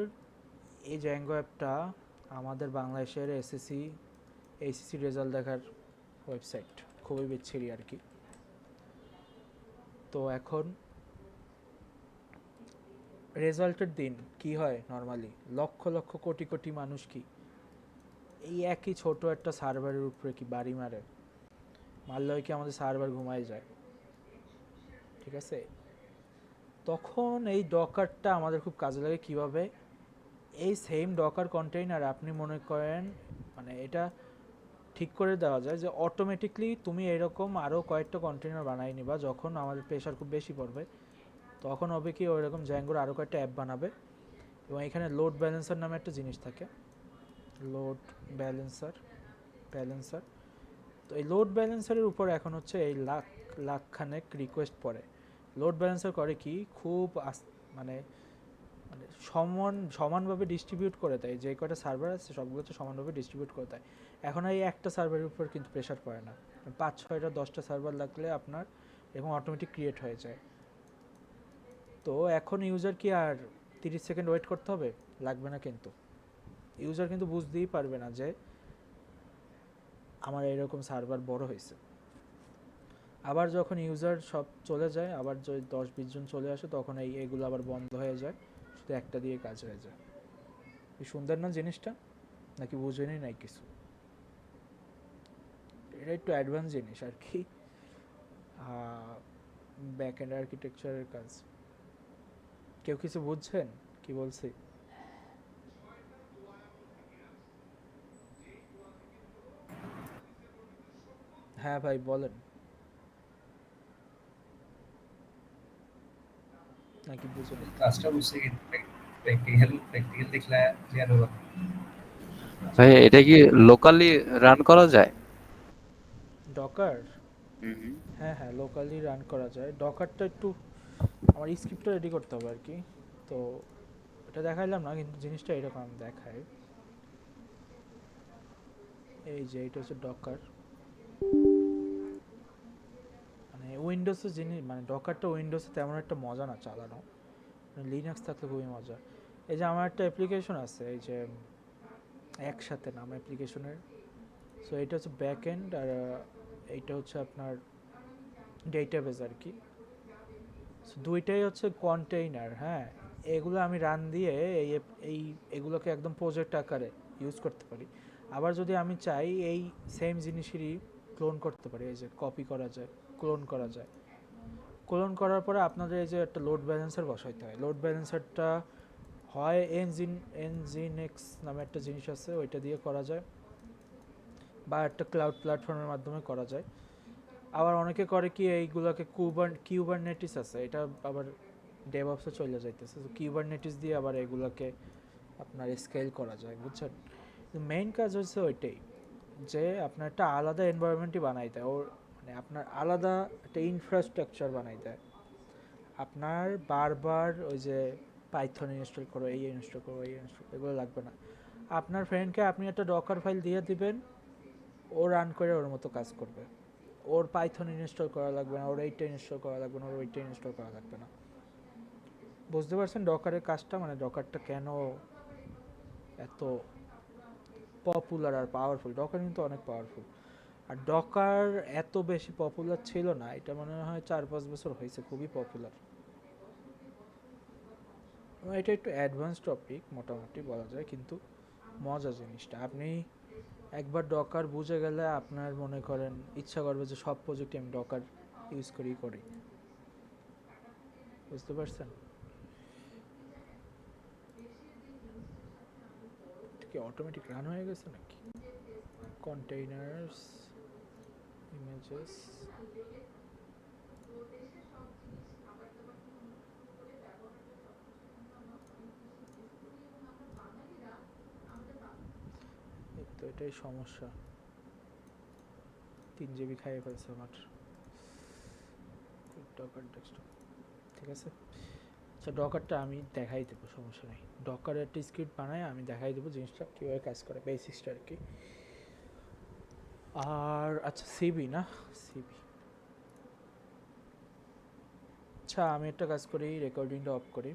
[SPEAKER 1] এই জ্যাঙ্গো অ্যাপটা আমাদের বাংলাদেশের এইচএসসি রেজাল্ট দেখার ওয়েবসাইট, খুবই বিচ্ছিরি আর কি। তো এখন রেজাল্টের দিন কি হয়, নর্মালি লক্ষ লক্ষ কোটি কোটি মানুষ কি এই একই ছোট একটা সার্ভারের উপরে কি বাড়ি মারে, মারলে কি আমাদের সার্ভার ঘুমায় যায়, ঠিক আছে। তখন এই ডকারটা আমাদের খুব কাজে লাগে। কিভাবে এই সেম ডকার কন্টেইনার আপনি মনে করেন, মানে এটা ঠিক করে দেওয়া যায় যে অটোমেটিকলি তুমি এরকম আরও কয়েকটা কন্টেইনার বানাই নিবা, যখন আমাদের প্রেশার খুব বেশি পড়বে তখন হবে কি ওই রকম জ্যাঙ্গোর আরও কয়েকটা অ্যাপ বানাবে। এবং এখানে লোড ব্যালেন্সার নামে একটা জিনিস থাকে, লোড ব্যালেন্সার। তো এই লোড ব্যালেন্সারের উপর এখন হচ্ছে এই লাখখানেক রিকোয়েস্ট পড়ে। লোড ব্যালেন্সার করে কি, খুব মানে মানে সমানভাবে ডিস্ট্রিবিউট করে দেয়, যে কয়টা সার্ভার আছে সবগুলোতে সমানভাবে ডিস্ট্রিবিউট করে দেয়। এখন এই একটা সার্ভারের উপর কিন্তু প্রেশার পড়ে না, 5-6টা 10টা সার্ভার লাগলে আপনার এবং অটোমেটিক ক্রিয়েট হয়ে যায়। তো এখন ইউজার কি আর 30 সেকেন্ড ওয়েট করতে হবে? লাগবে না কিন্তু। ইউজার কিন্তু বুঝতেই পারবে না যে আমার এরকম সার্ভার বড় হয়েছে। আবার যখন ইউজার সব চলে যায়, আবার যদি 10-20 জন চলে আসে, তখন এগুলো আবার বন্ধ হয়ে যায়, শুধু একটা দিয়ে কাজ হয়ে যায়। কি সুন্দর না জিনিসটা? নাকি বুঝেনি নাই কিছু? এটা একটু অ্যাডভান্স জিনিস আর কি, ব্যাক এন্ড আর্কিটেকচারের কাজ। কেউ কিছু বুঝছেন কি বলছি? হ্যাঁ ভাই বলেন, নাকি বুঝেন?
[SPEAKER 2] কাজটা বুঝছি কিন্তু প্র্যাকটিক্যাল প্র্যাকটিক্যাল দেখলে ক্লিয়ার হবে।
[SPEAKER 3] ভাই এটা কি লোকালি রান করা যায়?
[SPEAKER 1] ডকার?
[SPEAKER 3] হুম।
[SPEAKER 1] হ্যাঁ হ্যাঁ, লোকালি রান করা যায়। ডকারটা একটু আমার স্ক্রিপ্টটা রেডি করতে হবে আর কি। তো এটা দেখাইলাম না, কিন্তু জিনিসটা এরকম দেখায়। এই যে এটা হচ্ছে ডকার, মানে উইন্ডোজের জিনিস, মানে ডকারটা উইন্ডোজে তেমন একটা মজা না চালানো, লিনাক্স থাকলে খুবই মজা। এই যে আমার একটা অ্যাপ্লিকেশন আছে, এই যে একসাথে নাম অ্যাপ্লিকেশনের। সো এটা হচ্ছে ব্যাক এন্ড, আর এইটা হচ্ছে আপনার ডেটাবেস আর কি। সো দুইটাই হচ্ছে কন্টেইনার। হ্যাঁ, এগুলো আমি রান দিয়ে এই এই এগুলোকে একদম প্রজেক্ট আকারে ইউজ করতে পারি। আবার যদি আমি চাই এই সেম জিনিসেরই ক্লোন করতে পারি, এই যে কপি করা যায়, ক্লোন করা যায়। ক্লোন করার পরে আপনাদের এই যে একটা লোড ব্যালেন্সার বসাইতে হয়। লোড ব্যালেন্সারটা হয় এনজিনেক্স নামে একটা জিনিস আছে, ওইটা দিয়ে করা যায়, বা একটা ক্লাউড প্ল্যাটফর্মের মাধ্যমে করা যায়। আবার অনেকে করে কি, এইগুলোকে কিউবারনেটিস আছে, এটা আবার ডেভঅপসে চলে যাইতেছে, তো কিউবারনেটিস দিয়ে আবার এগুলোকে আপনার স্কেল করা যায়, বুঝছেন? মেইন কাজ হচ্ছে ওইটাই, যে আপনার একটা আলাদা এনভায়রনমেন্টই বানাই দেয় ওর, মানে আপনার আলাদা একটা ইনফ্রাস্ট্রাকচার বানাই দেয়। আপনার বারবার ওই যে পাইথন ইনস্টল করো, এই ইনস্টল করো, এই ইনস্টল, এগুলো লাগবে না। আপনার ফ্রেন্ডকে আপনি একটা ডকার ফাইল দিয়ে দিবেন, ও রান করে ওর মতো কাজ করবে। ওর পাইথন ইনস্টল করা লাগবে না, ওর এইটা ইনস্টল করা লাগবে না, ওর ওইটা ইনস্টল করা লাগবে না। বুঝতে পারছেন ডকারের কাজটা, মানে ডকারটা কেন এত পপুলার আর পাওয়ারফুল? ডকার কিন্তু অনেক পাওয়ারফুল। আর ডকার এত বেশি পপুলার ছিল না, এটা মনে হয় 4-5 বছর হয়েছে খুবই পপুলার। এটা একটু অ্যাডভান্স টপিক মোটামুটি বলা যায়, কিন্তু মজা জিনিসটা। আপনি একবার ডকার বুঝে গেলে আপনার মনে করেন ইচ্ছা করবে যে সব প্রজেক্টে আমি ডকার ইউজ করি। বুঝতে পারছেন? কি অটোমেটিক রান হয়ে গেছে নাকি? কন্টেইনার্স, ইমেজেস, তো এটাই সমস্যা, 3 জিবি খাইয়ে ফেলছে আমার ডকার ডেস্কটপ। ঠিক আছে, আচ্ছা ডকারটা আমি দেখাই দেবো, সমস্যা নেই। ডকারের একটা স্ক্রিপ্ট বানায় আমি দেখাই দেবো জিনিসটা কীভাবে কাজ করে, বেসিক্সটা আর কি। আর আচ্ছা সিবি না, সিবি, আচ্ছা আমি একটা কাজ করি, রেকর্ডিংটা অফ করি।